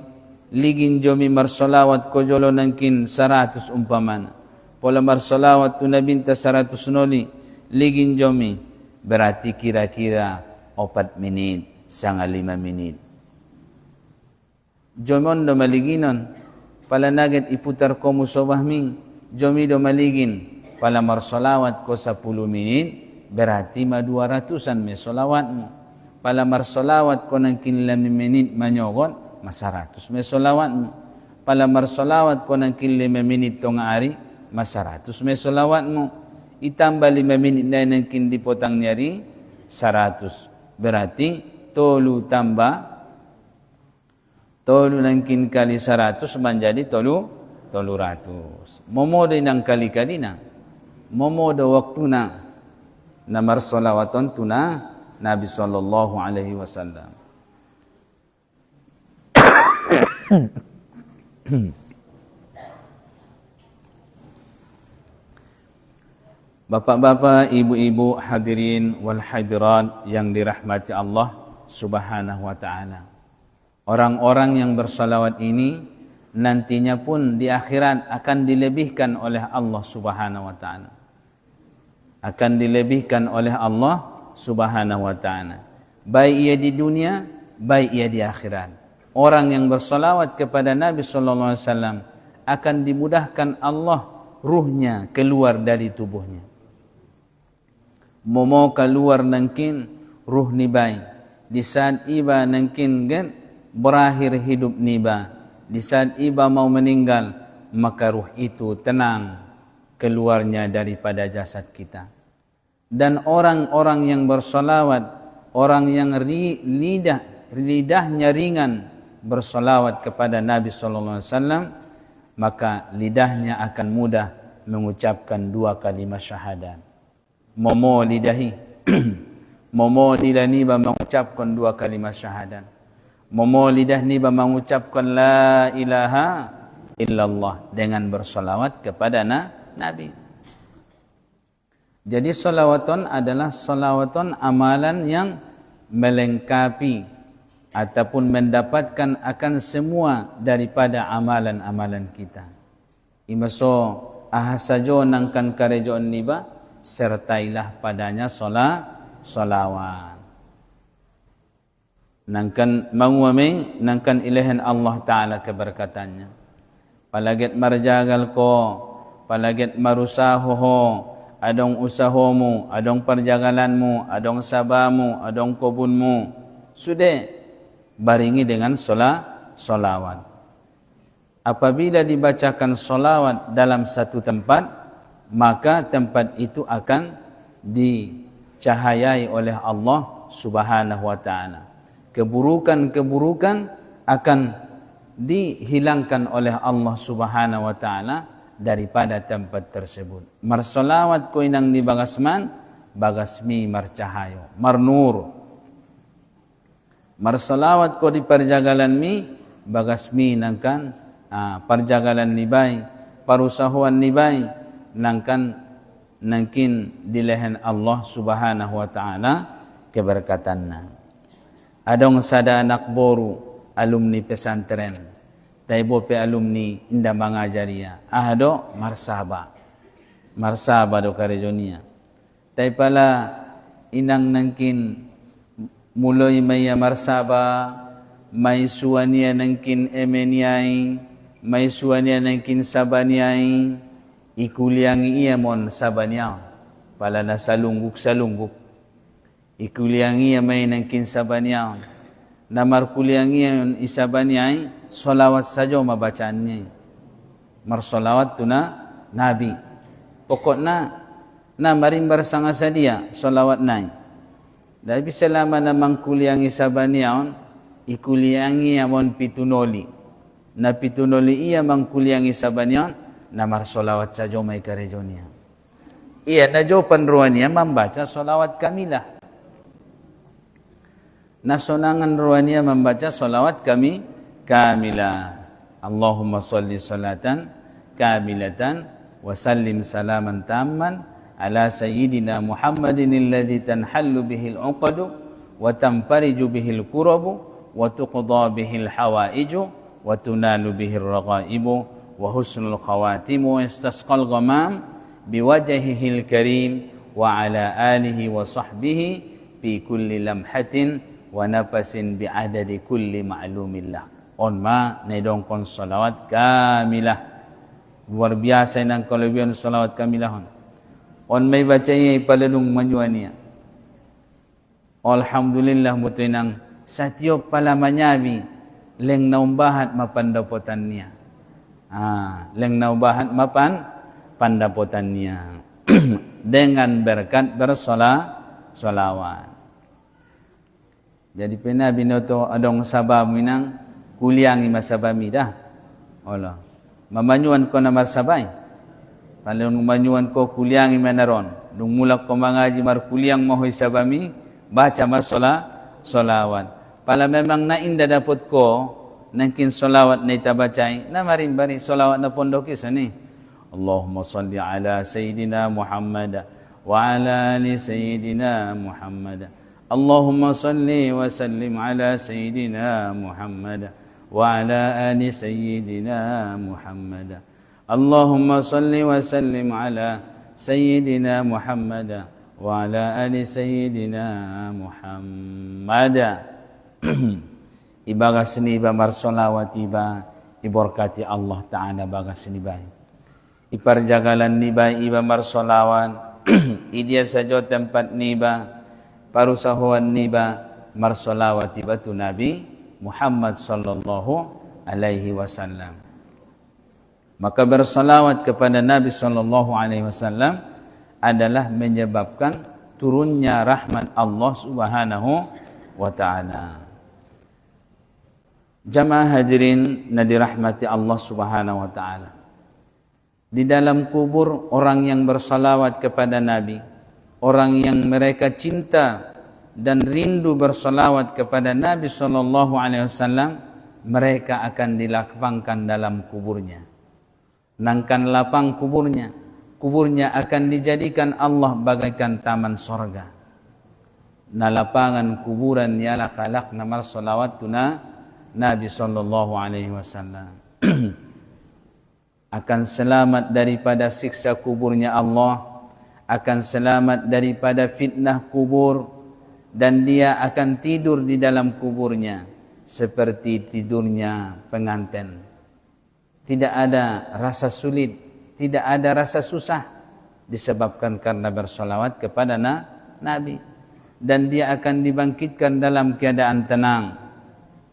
ligin jomi marsolawat ko jolo nangkin 100 umpamana. Pola marsolawat tu nabinta 100 noli, ligin jomi, berarti kira-kira 4 menit, sanga 5 menit. Jomon do maliginon, pala naget iputar ko musobah mi, jomi do maligin, pala marsolawat ko 10 menit, berarti 200-an may solawat mo. Pala marsolawat ko ng 15 minit manyogon, 100 may solawat mo. Pala marsolawat ko ng 15 minit tong ari, 100 may solawat mo. Itambah 5 minit na ng kindi potang nyari, 100. Berarti, tolu tambah, tolu ng kin kali 100 menjadi tolu 300. Momodo ng kali-kali na. Momodo waktu na marsolawaton tuna Nabi sallallahu alaihi wasallam. Bapak-bapak, ibu-ibu, hadirin wal hadirat yang dirahmati Allah Subhanahu wa ta'ala. Orang-orang yang bersalawat ini nantinya pun di akhirat akan dilebihkan oleh Allah Subhanahu wa ta'ala. Akan dilebihkan oleh Allah Subhanahu wa ta'ala. Baik ia di dunia, baik ia di akhirat. Orang yang bersalawat kepada Nabi sallallahu alaihi wasallam akan dimudahkan Allah ruhnya keluar dari tubuhnya. Momo keluar nangkin ruh nibai. Di saat iba nangkin kan berakhir hidup niba. Di saat iba mau meninggal, maka ruh itu tenang keluarnya daripada jasad kita. Dan orang-orang yang bersalawat, orang yang lidahnya ringan bersalawat kepada Nabi sallallahu alaihi wasallam, maka lidahnya akan mudah mengucapkan 2 kalimat syahadat. Momo lidahi momo lidah ni mengucapkan 2 kalimat syahadat. Momo lidah ni mengucapkan la ilaha illallah dengan bersalawat kepada Nabi. Jadi salawaton adalah salawaton amalan yang melengkapi ataupun mendapatkan akan semua daripada amalan-amalan kita. Imaso ahasajo nangkan karejoon niba sertailah padanya salawat. Nangkan manguaming nangkan ilahan Allah Ta'ala keberkatannya. Palagit marjagal ko, palagit marusaho adong usahomu, adong perjagalanmu, adong sabamu, adong kobunmu, sudah baringi dengan salawat. Apabila dibacakan salawat dalam satu tempat, maka tempat itu akan dicahayai oleh Allah Subhanahu wa ta'ala. Keburukan-keburukan akan dihilangkan oleh Allah Subhanahu wa ta'ala daripada tempat tersebut. Marsolawat ko inang di bagasman, bagasmi marcahayo, marnur. Marsolawat ko di perjagalan mi, bagasmi nangkan perjagalan ni bay, parusahuan ni bay, nangkin dilehen Allah Subhanahu wa ta'ala keberkatanna. Adong sada anak boru alumni pesantren, taibo pe alumni inda mangajaria. Ahado marsaba do karejonia. Tai pala inang nangkin mulai maya marsaba, may suwania nangkin emeniai, may suwania nangkin sabaniai, ikuliangi iya mon sabaniaw, pala na salungguk. Ikuliangi iya may nangkin sabaniaw, na markuliangi iya isabaniay, solawat saja mabacaan niya. Marsolawat tu na Nabi. Pokok na marimbar sanga sa dia, solawat na. Dahil selama na mangkuliangi sabaniaw, ikuliangi iya mon pitunoli. Na pitunoli iya mangkuliangi sabaniaw, na marsolawat saja may karejonia. Iya na jo panruan niya membaca solawat kamilah. Nasonangan ruan niya membaca solawat kamilah. Allahumma salli salatan kamilatan wa sallim salaman tamman ala sayyidina Muhammadin alladhi tanhallu bihil uqadu wa tanfariju bihil kurabu wa tuqda bihil hawaiju wa tunalu bihil raqaibu wa husnul khawatimu istasqal ghamam biwajhihil karim wa ala alihi wa sahbihi fi kulli lamhatin wa nafasin bi'adadi kulli ma'lumillah. On ma naidongkon salawat kamilah. Luar biasa nang kelebihan salawat kamilah. On may bacanya ipalalung manyuania. Alhamdulillah mutinang satiop pala manyabi leng naumbahat mapandapotan niya. Leng naubahat pandapotan niya. Dengan berkat bersolawat. Jadi pena binoto adong sabab minang kuliangi masabami dah. Allah. Mamanyuan ko na masabay. Palong mamanyuan ko kuliangi menaron. Dung mulak ko mangaji mar kuliang mahoy sabami, baca mas solawat. Pala memang na inda dapat ko nangkin solawat na itabacay na marimbari solawat na pondok iso ni Allahumma salli ala Sayyidina Muhammad wa ala ali Sayyidina Muhammad Allahumma salli wa sallim ala Sayyidina Muhammad wa ala ali Sayyidina Muhammad Allahumma salli wa sallim ala Sayyidina Muhammad wa ala ali Sayyidina Muhammad. Ibagas ni iba marsolawat iba iborkati Allah Ta'ala bagas ni ba iparjagalan ni ba iba marsolawat idia sajo tempat ni ba parusahuan ni ba marsolawat iba tu Nabi Muhammad sallallahu alaihi wasallam. Maka bersolawat kepada Nabi sallallahu alaihi wasallam adalah menyebabkan turunnya rahmat Allah Subhanahu wa taala. Jamaah hadirin na dirahmati Allah Subhanahu wa taala. Di dalam kubur orang yang bersalawat kepada Nabi, orang yang mereka cinta dan rindu bersalawat kepada Nabi sallallahu alaihi wasallam, mereka akan dilapangkan dalam kuburnya. Nangkan lapang kuburnya akan dijadikan Allah bagaikan taman sorga. Na lapangan kuburan ialah kalak namar salawat tuna Nabi sallallahu alaihi wasallam. Akan selamat daripada siksa kuburnya Allah, akan selamat daripada fitnah kubur, dan dia akan tidur di dalam kuburnya seperti tidurnya pengantin. Tidak ada rasa sulit, tidak ada rasa susah disebabkan karena bersolawat kepada Nabi. Dan dia akan dibangkitkan dalam keadaan tenang.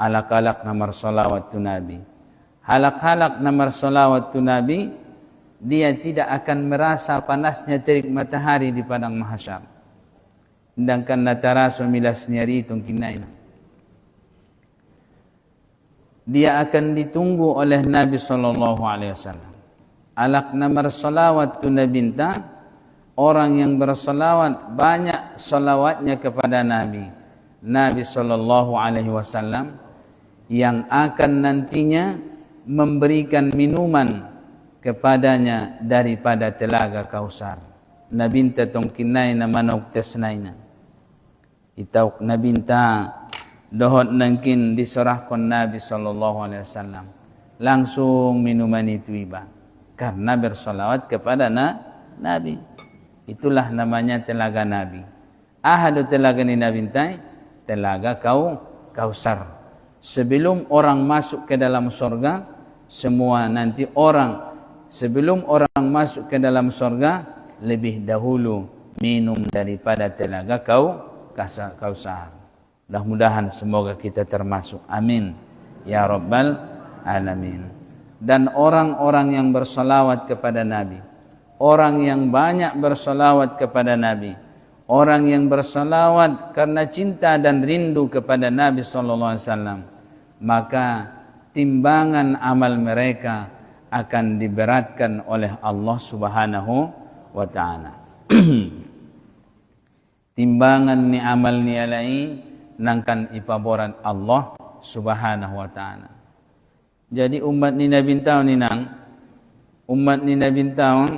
Alak-alak namar solawat tu Nabi. Halak-halak namar solawat tu Nabi, dia tidak akan merasa panasnya terik matahari di padang mahsyar. Sedangkan nataraso milas nyari itong kinain. Dia akan ditunggu oleh Nabi sallallahu alaihi wasallam. Alak namar salawat tu nabinta, orang yang bersalawat banyak salawatnya kepada Nabi sallallahu alaihi wasallam, yang akan nantinya memberikan minuman kepadanya daripada telaga Kausar. Nabinta tong kinay na manok tesnaina. Itauk nabinta dohot nangkin diserahkan Nabi sallallahu alaihi wasallam, langsung minuman itu iba karena bersolawat kepada Nabi. Itulah namanya telaga Nabi. Ahadu telaga ni Nabi tai telaga Kausar. Sebelum orang masuk ke dalam surga, semua nanti orang sebelum orang masuk ke dalam surga lebih dahulu minum daripada telaga Kausar. Mudah-mudahan semoga kita termasuk. Amin ya rabbal alamin. Dan orang-orang yang bersalawat kepada Nabi, orang yang banyak bersalawat kepada Nabi, orang yang bersalawat karena cinta dan rindu kepada Nabi sallallahu alaihi wasallam, maka timbangan amal mereka akan diberatkan oleh Allah Subhanahu wa taala. Timbangan ni amal ni alai nangkan ipaboran Allah Subhanahu wa taala. Jadi umat ni Nabi taun ni nang umat ni Nabi taun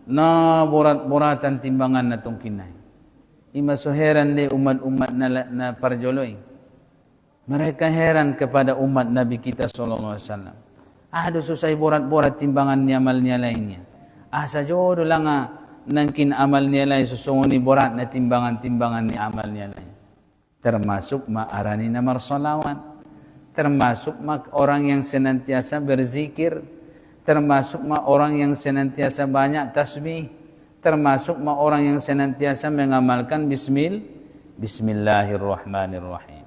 na borat-boratan timbangan na tong kinay. Ima so heran de umat-umat na parjoloy. Mereka heran kepada umat Nabi kita sallallahu alaihi wasallam. Aduh susah borat-borat timbangan ni amal ni lainnya. Asa jodoh lang nangkin amal ni lain susungoni borat na timbangan ni amal ni lain. Termasuk ma'arani namar salawat, termasuk orang yang senantiasa berzikir, termasuk orang yang senantiasa banyak tasbih, termasuk orang yang senantiasa mengamalkan bismillahirrahmanirrahim.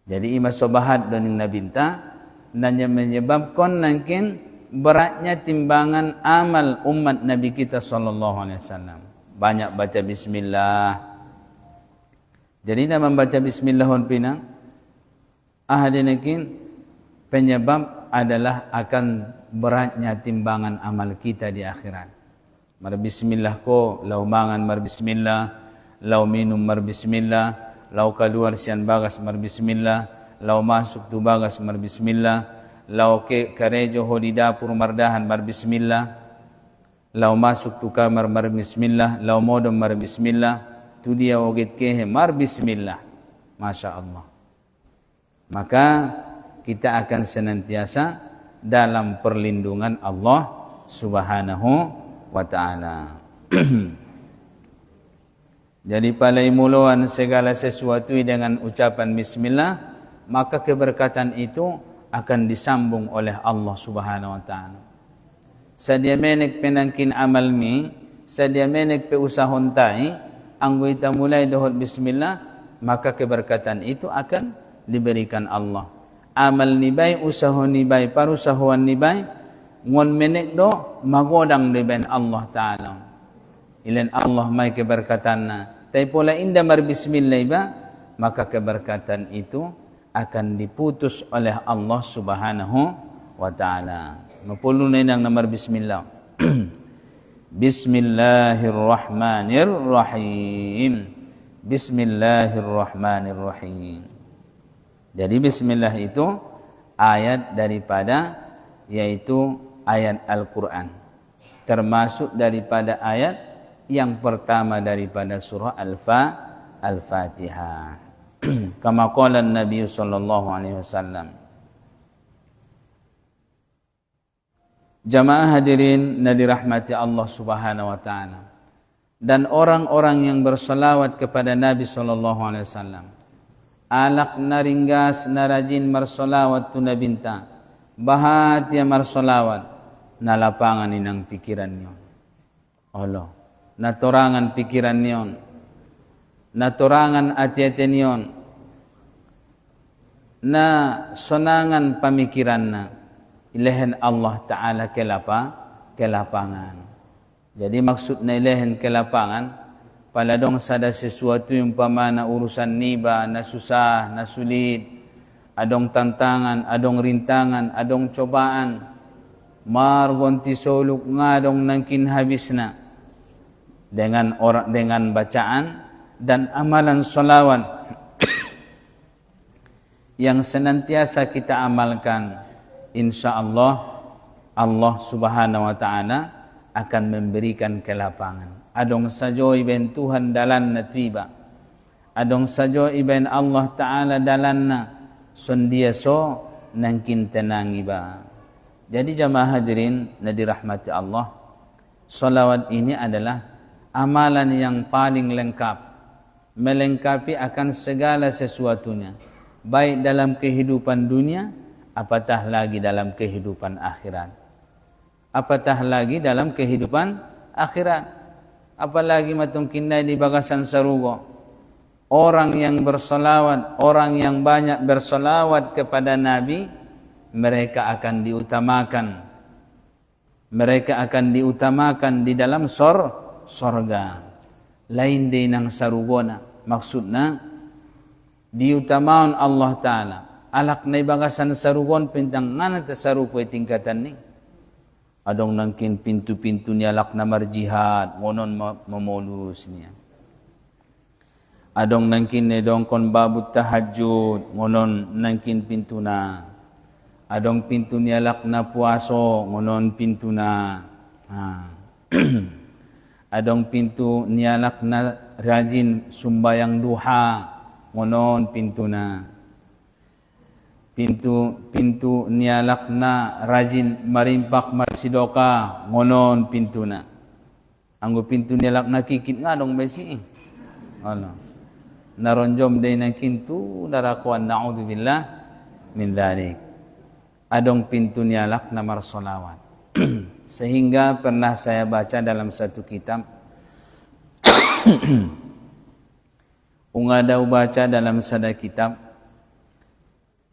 Jadi ima sobahat doning nabinta nanya menyebabkan nangkin beratnya timbangan amal umat Nabi kita sallallahu alaihi wasallam. Banyak baca bismillah. Jadi nak membaca bismillahun pinang ahadinakin penyebab adalah akan beratnya timbangan amal kita di akhirat. Mar bismillah ko lau mangan mar bismillah, lau minum mar bismillah, lau kaluar sian bagas mar bismillah, lau masuk tu bagas mar bismillah, lau ke karejo ho di dapur mardahan mar bismillah, lau masuk tu kamar mar bismillah, lau modom mar bismillah, tu dia oget kehe mar bismillah. Masya Allah. Maka kita akan senantiasa dalam perlindungan Allah Subhanahu wa ta'ala. Jadi palai muluan segala sesuatu dengan ucapan bismillah, maka keberkatan itu akan disambung oleh Allah Subhanahu wa ta'ala. Sadia menek penangkin amal mi, sadia menek pe usahon tai, anggo ita mulai dohot bismillah, maka keberkatan itu akan diberikan Allah. Amal ni bay, usahon ni bay, parusahuan ni bay, ngon menek do magodang deben Allah Ta'ala. Ilan Allah may keberkatan na. Tapi pula indah mar bismillah ba, maka keberkatan itu akan diputus oleh Allah Subhanahu wa ta'ala. Mapuluh na inang namar bismillah. Bismillahirrahmanirrahim. Bismillahirrahmanirrahim. Jadi bismillah itu ayat daripada, yaitu ayat Al-Quran. Termasuk daripada ayat yang pertama daripada surah Al-Fatihah. Kama qala Nabi sallallahu alaihi wasallam. Jamaah hadirin na dirahmati Allah Subhanahu wa taala. Dan orang-orang yang berselawat kepada Nabi sallallahu alaihi wasallam, alak naringgas narajin marsolawat tu nabinta, bahat ya marsolawat na lapangan inang pikiran niyon. Allah, natorangan pikiran niyon, natorangan ati-ati niyon, na sonangan pamikiran na ilehen Allah Ta'ala kelapangan. Jadi maksud na ilehen kelapangan, paladong sada sesuatu yung pamana urusan niba, na susah, na sulit, adong tantangan, adong rintangan, adong cobaan, margonti soluk ngadong nangkin habis na dengan bacaan dan amalan solawat yang senantiasa kita amalkan, insyaallah Allah Subhanahu wa ta'ala akan memberikan kelapangan. Adong sajo iben Tuhan dalan na tiba, adong sajo iben Allah Ta'ala dalan na sondia so nangkin tenang iba. Jadi jamaah hadirin na dirahmati Allah, salawat ini adalah amalan yang paling lengkap, melengkapi akan segala sesuatunya, baik dalam kehidupan dunia, apatah lagi dalam kehidupan akhirat. Apatah lagi dalam kehidupan akhirat. Apalagi matungkinai di bagasan sarugo. Orang yang bersolawat, orang yang banyak bersolawat kepada Nabi, mereka akan diutamakan. Mereka akan diutamakan di dalam sorga. Lain din ang sarugona. Maksudna, diutamaon Allah Ta'ala. Alak na bagasan sarugon, pintang nga na sarugo tingkatan ni. Adong nangkin pintu-pintu ni alak na marjihad, ngonon mamulus niya. Adong nangkin ni dongkon babut tahajud, ngonon nangkin pintu na. Adong pintu ni alak na puaso, ngonon pintu na. Adong pintu ni alak na rajin sumbayang duha, ngonon pintu na. Pintu nialak na rajin marimpak marsidoka, ngonon pintu na. Anggo pintu nialak na kikit nga dong besi. Allah. Naronjom day ng kintu narakuan na'udzubillah min dhalik. Adong pintu nialak na marsolawat. Sehingga pernah saya baca dalam satu kitab. Unga daw baca dalam sada kitab,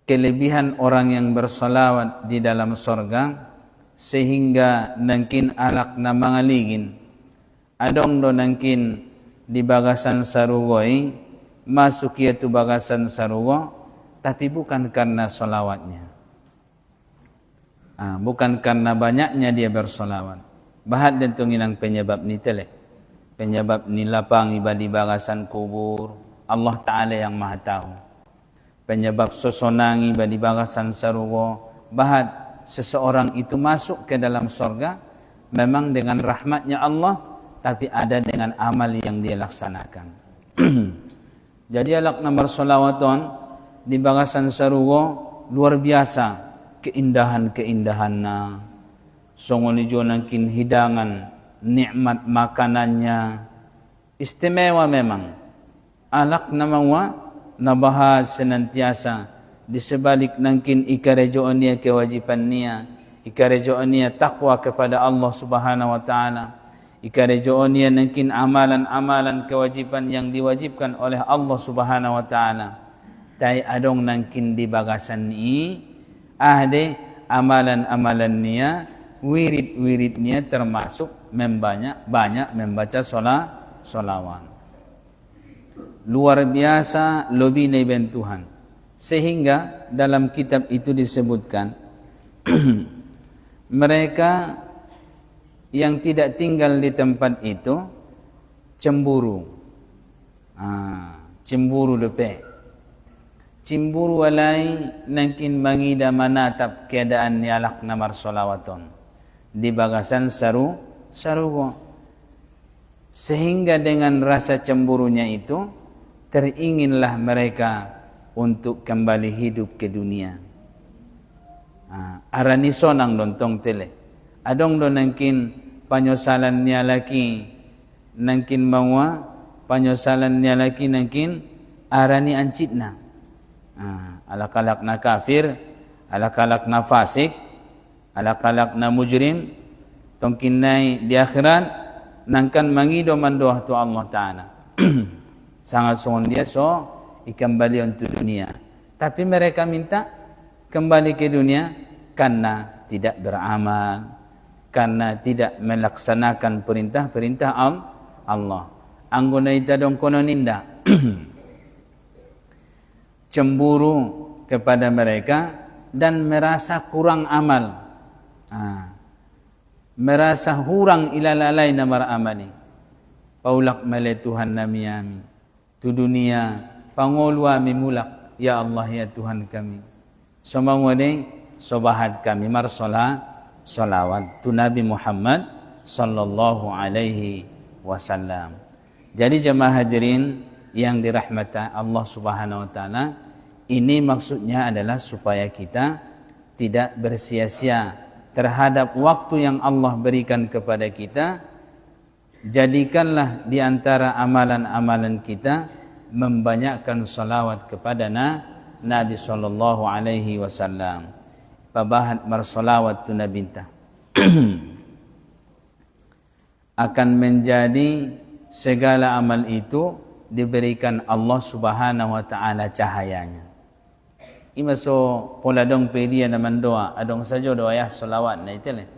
kelebihan orang yang bersolawat di dalam sorga, sehingga nangkin alak na mangaligin, adong do nangkin di bagasan sarugoy, masuk yaitu bagasan sarugo, tapi bukan karena solawatnya. Bukan karena banyaknya dia bersolawat. Bahat dan tunginang penyebab ni tele. Penyebab ni lapang iba di bagasan kubur, Allah Ta'ala yang maha tahu. penyebab sosonangi badi bagasan sarugo bahat seseorang itu masuk ke dalam surga memang dengan rahmatnya Allah, tapi ada dengan amal yang dia laksanakan. Jadi alakna bersolawaton di bagasan sarugo luar biasa keindahan-keindahannya. Songoni jonakin hidangan, nikmat makanannya istimewa memang. Alak namawa nabahas senantiasa di sebalik nangkin ikarejoan niya kewajiban niya, ikarejoan niya takwa kepada Allah Subhanahu wa taala, ikarejoan niya nangkin amalan-amalan kewajiban yang diwajibkan oleh Allah Subhanahu wa taala. Tai adong nangkin di bagasan ni ahde amalan-amalan niya, wirid-wiridnya termasuk banyak membaca solawat. Luar biasa lebih naiben Tuhan. Sehingga dalam kitab itu disebutkan mereka yang tidak tinggal di tempat itu cemburu. Cemburu depe. Cemburu walai nangkin mangida manatap keadaan nialak namar solawaton di bagasan sarugo, sehingga dengan rasa cemburunya itu teringinlah mereka untuk kembali hidup ke dunia. Arani sonang dontong tele adong do nangkin panyosalan niya laki nangkin mawa panyosalan niya laki nangkin arani ancitna. Alakalak na kafir, alakalak na fasik, alakalak na mujrim, tongkin nai di akhirat nangkan mangido mandoh tu Allah Ta'ala. Sangat songon dia ikembali untuk dunia. Tapi mereka minta kembali ke dunia karena tidak beramal, karena tidak melaksanakan perintah-perintah Allah. Anggona ita dong kono ninda. Cemburu kepada mereka dan merasa kurang amal. Merasa hurang ilalalai namar amali. Paulak male Tuhan nami. Tu dunia pangolwa mimulak ya Allah ya Tuhan kami. Somangwane sobahat kami solawat tu Nabi Muhammad sallallahu alaihi wasallam. Jadi jemaah hadirin yang dirahmati Allah Subhanahu wa taala, ini maksudnya adalah supaya kita tidak bersia-sia terhadap waktu yang Allah berikan kepada kita. Jadikanlah di antara amalan-amalan kita membanyakkan salawat kepada Nabi sallallahu alaihi wasallam. Pabahat marsolawat tu nabinta akan menjadi segala amal itu diberikan Allah Subhanahu wa taala cahayanya. Imaso pola dong pedia naman doa, adong sajo doa ya salawat na itele.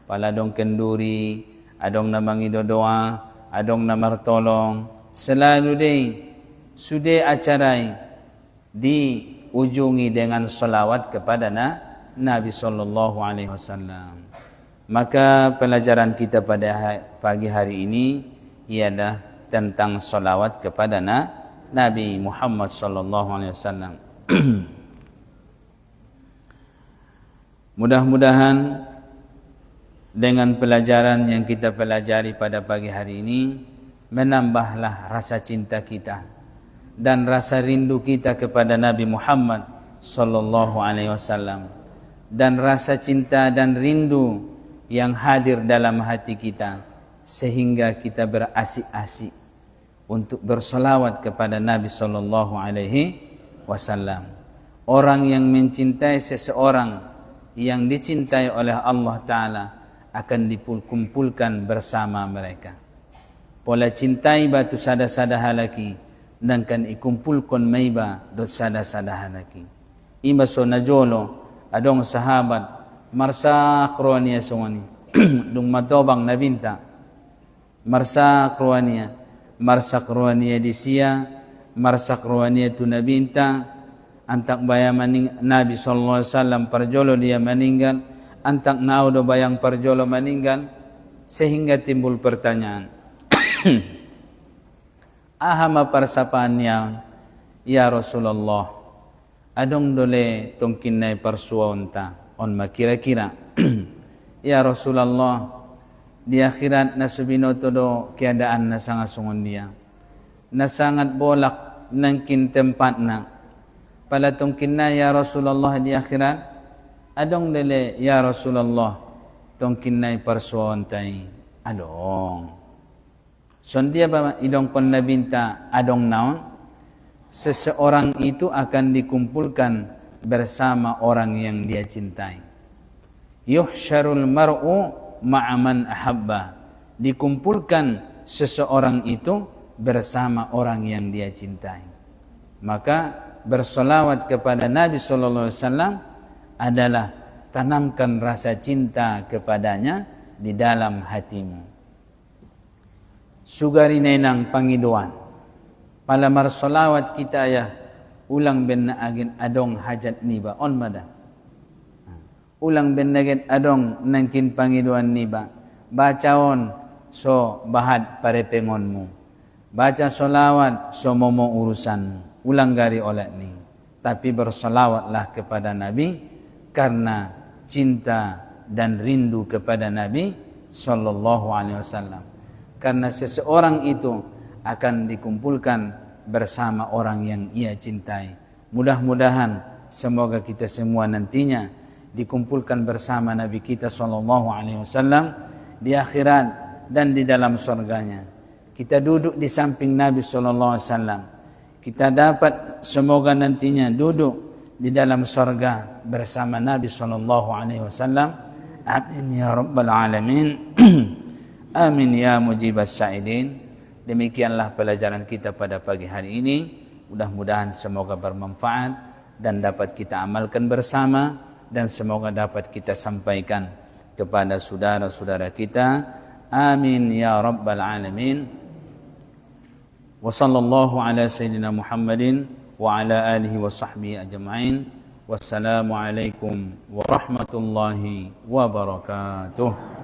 Pala dong kenduri, adong namangido doa, adong namartolong, selalu deh sude acarai diujungi dengan salawat kepada Nabi sallallahu alaihi wasallam. Maka pelajaran kita pada pagi hari ini ialah tentang salawat kepada Nabi Muhammad sallallahu alaihi wasallam. Mudah-mudahan dengan pelajaran yang kita pelajari pada pagi hari ini menambahlah rasa cinta kita dan rasa rindu kita kepada Nabi Muhammad sallallahu alaihi wasallam, dan rasa cinta dan rindu yang hadir dalam hati kita sehingga kita berasik-asik untuk bersolawat kepada Nabi sallallahu alaihi wasallam. Orang yang mencintai seseorang yang dicintai oleh Allah Ta'ala akan dikumpulkan bersama mereka. Pola cintai batu sada-sada halaki dan kan ikumpulkan maiba dot sada-sada halaki. Ima so najolo adong sahabat marsa kroania songoni dung matobang nabinta marsa kroania disia marsa kroania tu nabinta antak bayang Nabi sallallahu alaihi wasallam parjolo dia meninggal, antak naudo bayang parjolo meninggal, sehingga timbul pertanyaan. Ahama persapaan ya Rasulullah, adong dole tongkinay parsuonta on makira-kira. Ya Rasulullah, di akhirat na subinoto do keadaan na sangat sungon dia. Na sangat bolak nangkin tempat na. Pala tongkin na ya Rasulullah di akhirat, adong dole ya Rasulullah tongkin na parsuontay. Adong. Son dia ba idong kon nabinta adong naon? Seseorang itu akan dikumpulkan bersama orang yang dia cintai. Yuhsyarul mar'u ma'aman ahabba. Dikumpulkan seseorang itu bersama orang yang dia cintai. Maka bersolawat kepada Nabi sallallahu alaihi wasallam adalah tanamkan rasa cinta kepadanya di dalam hatimu. Sugari nenang pangiduan. Palamar solawat kita ya ulang ben na agin adong hajat niba on mada. Ulang ben nagin adong nangkin pangiduan niba. Bacaon so bahad parepengonmu. Baca solawat so momo urusan. Ulang gari olat ni. Tapi bersolawatlah kepada Nabi karena cinta dan rindu kepada Nabi sallallahu alaihi wasallam. Karena seseorang itu akan dikumpulkan bersama orang yang ia cintai. Mudah-mudahan semoga kita semua nantinya dikumpulkan bersama Nabi kita sallallahu alaihi wasallam di akhirat dan di dalam surganya. Kita duduk di samping Nabi sallallahu alaihi wasallam. Kita dapat semoga nantinya duduk di dalam surga bersama Nabi sallallahu alaihi wasallam. Amin ya rabbal alamin. Amin ya mujibas sa'ilin. Demikianlah pelajaran kita pada pagi hari ini. Mudah-mudahan semoga bermanfaat dan dapat kita amalkan bersama dan semoga dapat kita sampaikan kepada saudara-saudara kita. Amin ya rabbal alamin. Wa sallallahu ala sayyidina Muhammadin wa ala alihi wa sahbihi ajma'in. Wassalamu alaikum warahmatullahi wabarakatuh.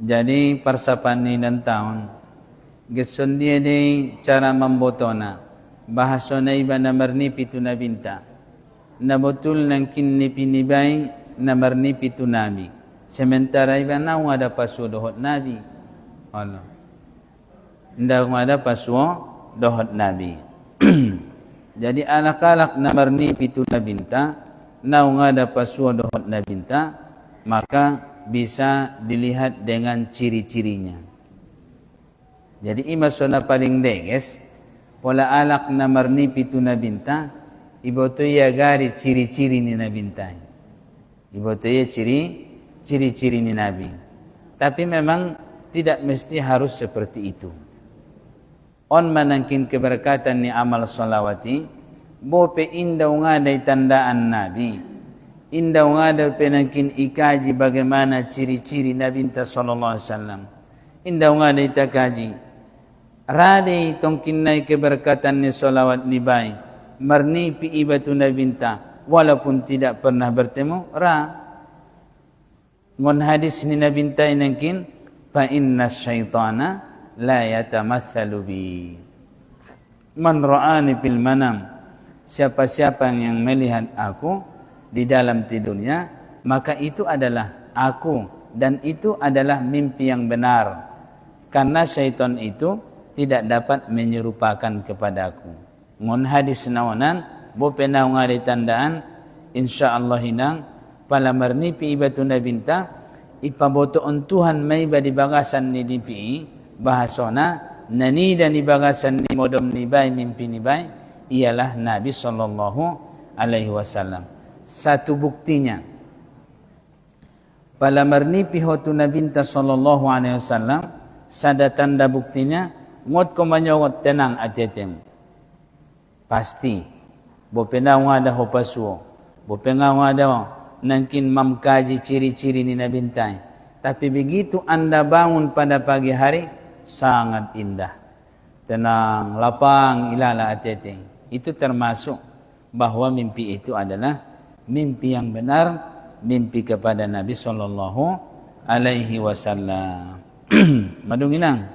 Jadi persapan ni dan tahun getson dia ni cara membotona bahasa na iba na marnipi tu na binta na betul nangkin nipi nibay na marnipi tu nabi sementara iba na ada pasu dohot nabi Allah ndak ada pasu dohot nabi. Jadi alak-alak na marnipi tu na binta na ada pasu dohot na binta maka bisa dilihat dengan ciri-cirinya. Jadi imasona paling deges pola alak na marnipi tu na binta ibo to ya gari ciri-ciri ni na binta. Ibo to ya ciri-ciri ni nabi. Tapi memang tidak mesti harus seperti itu. On manangkin keberkatan ni amal salawati bope indaw nga day tandaan nabi. Indaw nga daw penangkin ikaji bagaimana ciri-ciri Nabi sallallahu alaihi wasallam. Indaw nga daw itakaji. Rade tongkin na keberkatan ni salawat ni bay. Marnipi ibatu Nabi walaupun tidak pernah bertemu. Ngon hadis ni Nabi nangkin fa inna syaitana la yatamatsalu bi. Man ra'ani fil manam. Siapa-siapa yang melihat aku di dalam tidurnya, maka itu adalah aku dan itu adalah mimpi yang benar. Karena syaitan itu tidak dapat menyerupakan kepadaku. Ngon hadis naonan, bo penau ngari tandaan insyaallah hinang pala marnipi ibatu nabinta ipabotoon Tuhan may di bagasan ni dipi bahasona nani dan di bagasan ni modom ni bay mimpi ni bay ialah Nabi sallallahu alaihi wasallam. Satu buktinya pala marnipi hotu nabinta sallallahu alaihi wasallam sada tanda buktinya ngot ko manyawat tenang atetem pasti bo penau ada hopasuo bo penau ada nangkin mamkaji ciri-ciri ni nabintai Tapi begitu Anda bangun pada pagi hari, sangat indah. Tenang, lapang, ilala ateteng. Itu termasuk bahwa mimpi itu adalah mimpi yang benar, mimpi kepada Nabi sallallahu alaihi wasallam. Madunginang.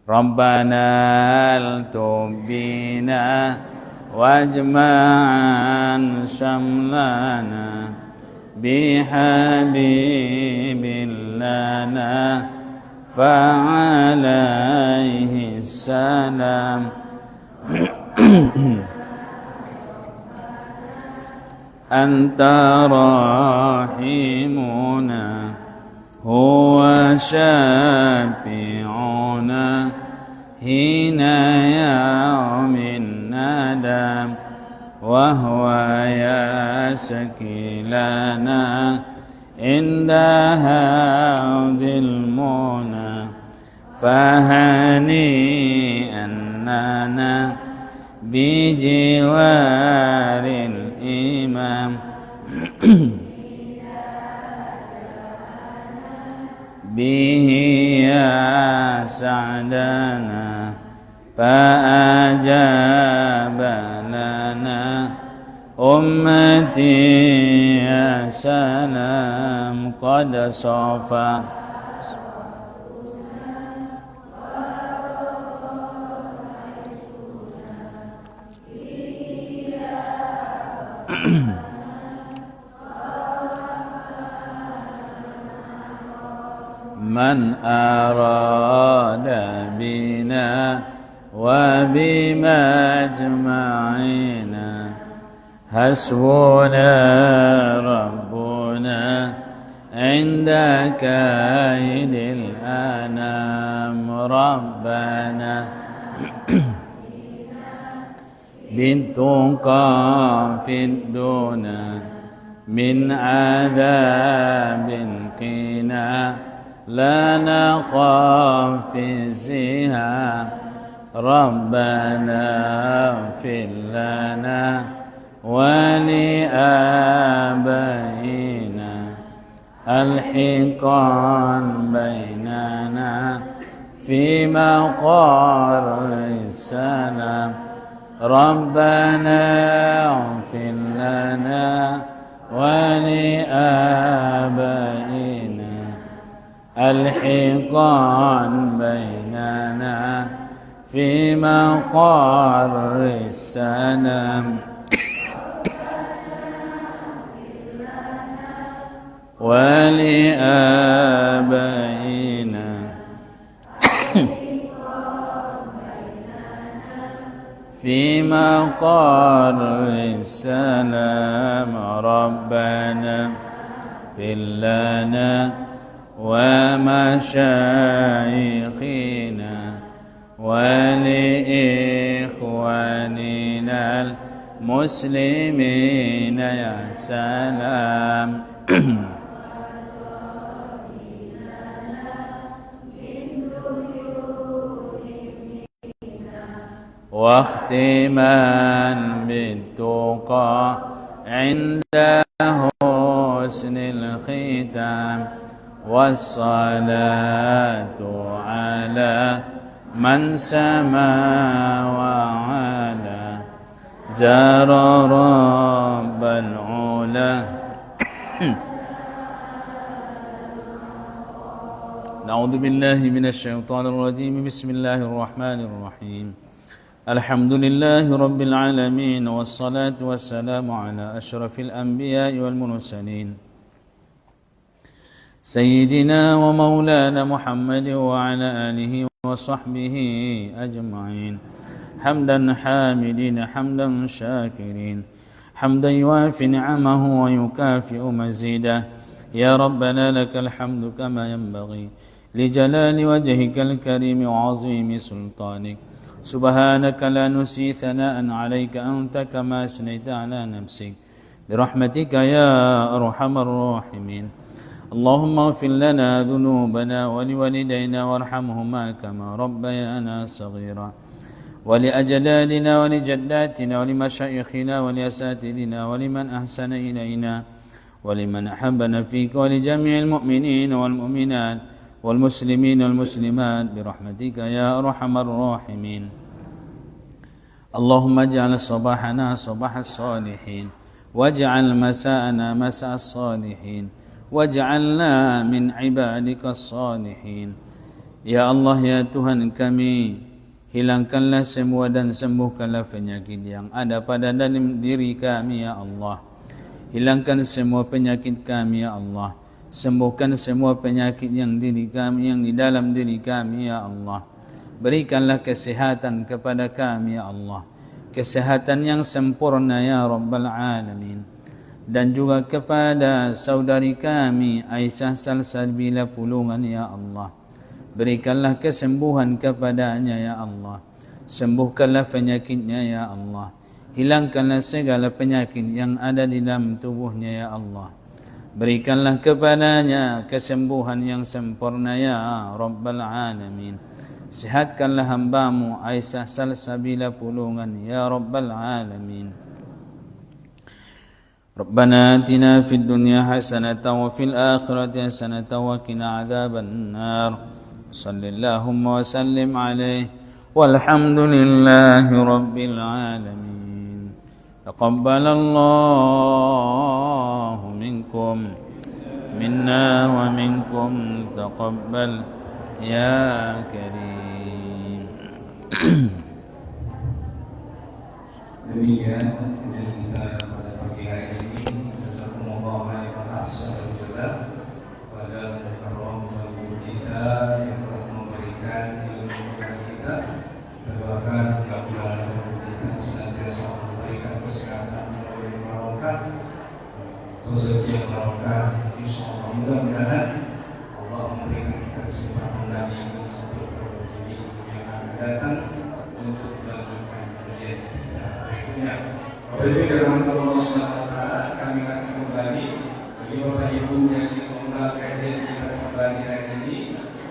Rabbana al-tubina wajma'an samlana bihabibillana fa'alaihi salam. Anta rahimuna huwa syafi'una hina yawmin nadam wa huwa yasakilana inda hadhil muna fahani annana bijiwaril imam bihi ya sa'dana fa'ajaba lana ummati ya salam qad safa. Man arada bina wa bimajma'ina hasbuna rabbuna inda kaidil anam rabbana bintuqa fid duna min adabin qina لا نخاف فيها ربنا اغفر لنا ولآبائنا الحقا بيننا في مقر السلام ربنا اغفر لنا ولآبائنا الحقان بيننا في مقر السلام ولآبائنا في مقر السلام ربنا اغفر لنا ومشايخنا ولإخواننا المسلمين يا سلام واختما بالتقى عند حسن الختام والصلاة على من سما وعلا زار رب العلا نعوذ بالله من الشيطان الرجيم بسم الله الرحمن الرحيم الحمد لله رب العالمين والصلاة والسلام على أشرف الأنبياء والمرسلين سيدنا ومولانا محمد وعلى آله وصحبه أجمعين حمدا حامدين حمدا شاكرين حمدا يوافي نعمه ويكافئ مزيده يا ربنا لك الحمد كما ينبغي لجلال وجهك الكريم وعظيم سلطانك سبحانك لا نسي ثناء عليك أنت كما أثنيت على نفسك برحمتك يا أرحم الراحمين اللهم اغفر لنا ذنوبنا ولوالدينا وارحمهما كما ربيانا صغيرا ولأجدادنا ولجداتنا ولمشايخنا ولأساتذتنا ولمن أحسن إلينا ولمن أحبنا فيك ولجميع المؤمنين والمؤمنات والمسلمين والمسلمات برحمتك يا أرحم الراحمين. اللهم اجعل صباحنا صباح الصالحين واجعل مساءنا مساء الصالحين واجعلنا من عبادك الصالحين. Ya Allah, ya Tuhan kami, hilangkanlah semua dan sembuhkanlah penyakit yang ada pada dalam diri kami ya Allah. Hilangkan semua penyakit kami ya Allah. Sembuhkan semua penyakit yang diri kami, yang di dalam diri kami ya Allah. Berikanlah kesehatan kepada kami ya Allah. Kesehatan yang sempurna ya Rabbal Alamin. Dan juga kepada saudari kami Aisyah Salsabila Pulungan ya Allah. Berikanlah kesembuhan kepadanya ya Allah. Sembuhkanlah penyakitnya ya Allah. Hilangkanlah segala penyakit yang ada di dalam tubuhnya ya Allah. Berikanlah kepadanya kesembuhan yang sempurna ya Rabbal Alamin. Sehatkanlah hambamu Aisyah Salsabila Pulungan ya Rabbal Alamin. Rabbana atina fid dunya hasanatan wa fil akhirati hasanatan wa qina adzaban nar. Sallallahu wa sallim alaihi walhamdulillahi rabbil alamin. Taqabbalallahu minkum minna wa minkum taqabbal ya karim. Demikian kita pada pagi hari ini. Jazakumullahu khairan ahsanal jazaa pada mukarram guru kita yang telah memberikan ilmu kepada kita. Doakan mudah-mudahan guru kita senantiasa memberikan kesehatan yang barokah, rezeki yang barokah. Insyaallah mudah-mudahan Allah memberikan kita kesempatan lagi untuk berbudi yang akan datang untuk melanjutkan kajian kita berikutnya. Apabila Allah SWT kami akan kembali bagi Bapak Ibu yang diunggah kajian kita kembali hari ini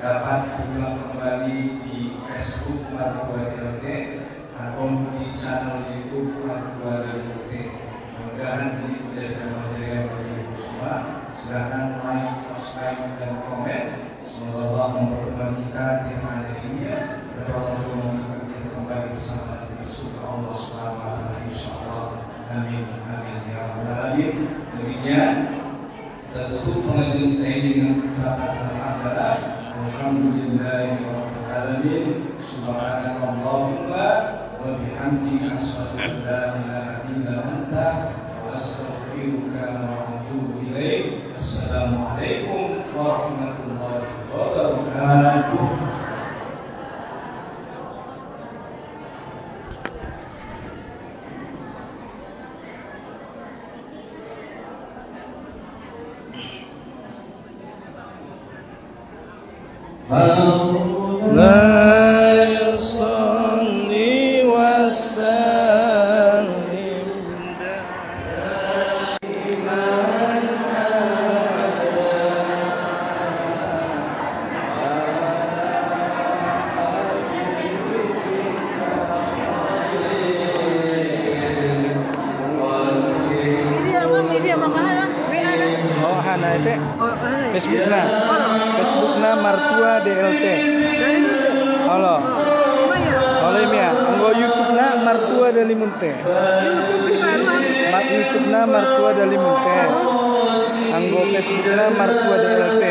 dapat diulang kembali di Facebook Martua DLT atau di channel YouTube Martua DLT. Mudah-mudahan ini menjadi material bagi Ibu semua. Silakan like, subscribe dan komen. Semoga Allah mempertemukan kita di hari ini. Dan Allah juga mempertemukan kita kembali bersama di surga Allah Subhanahu wa taala insyaallah. Amin amin ya rabbal alamin. Demikian kita tutup pengajian kita ini dengan ucapan alhamdulillah. Alhamdulillahirabbil alamin. Subhanakallahumma wa bihamdika asyhadu an la ilaha illa anta wa astaghfiruka wa atubu ilaik. Assalamualaikum warahmatullahi wabarakatuh. La yusalli wa sallim Facebookna Martua DLT. Halo. Halo Mia, anggo YouTube-na Martua Dalimunte. YouTube-na Martua Dalimunte. Anggo Facebook-na Martua DLT.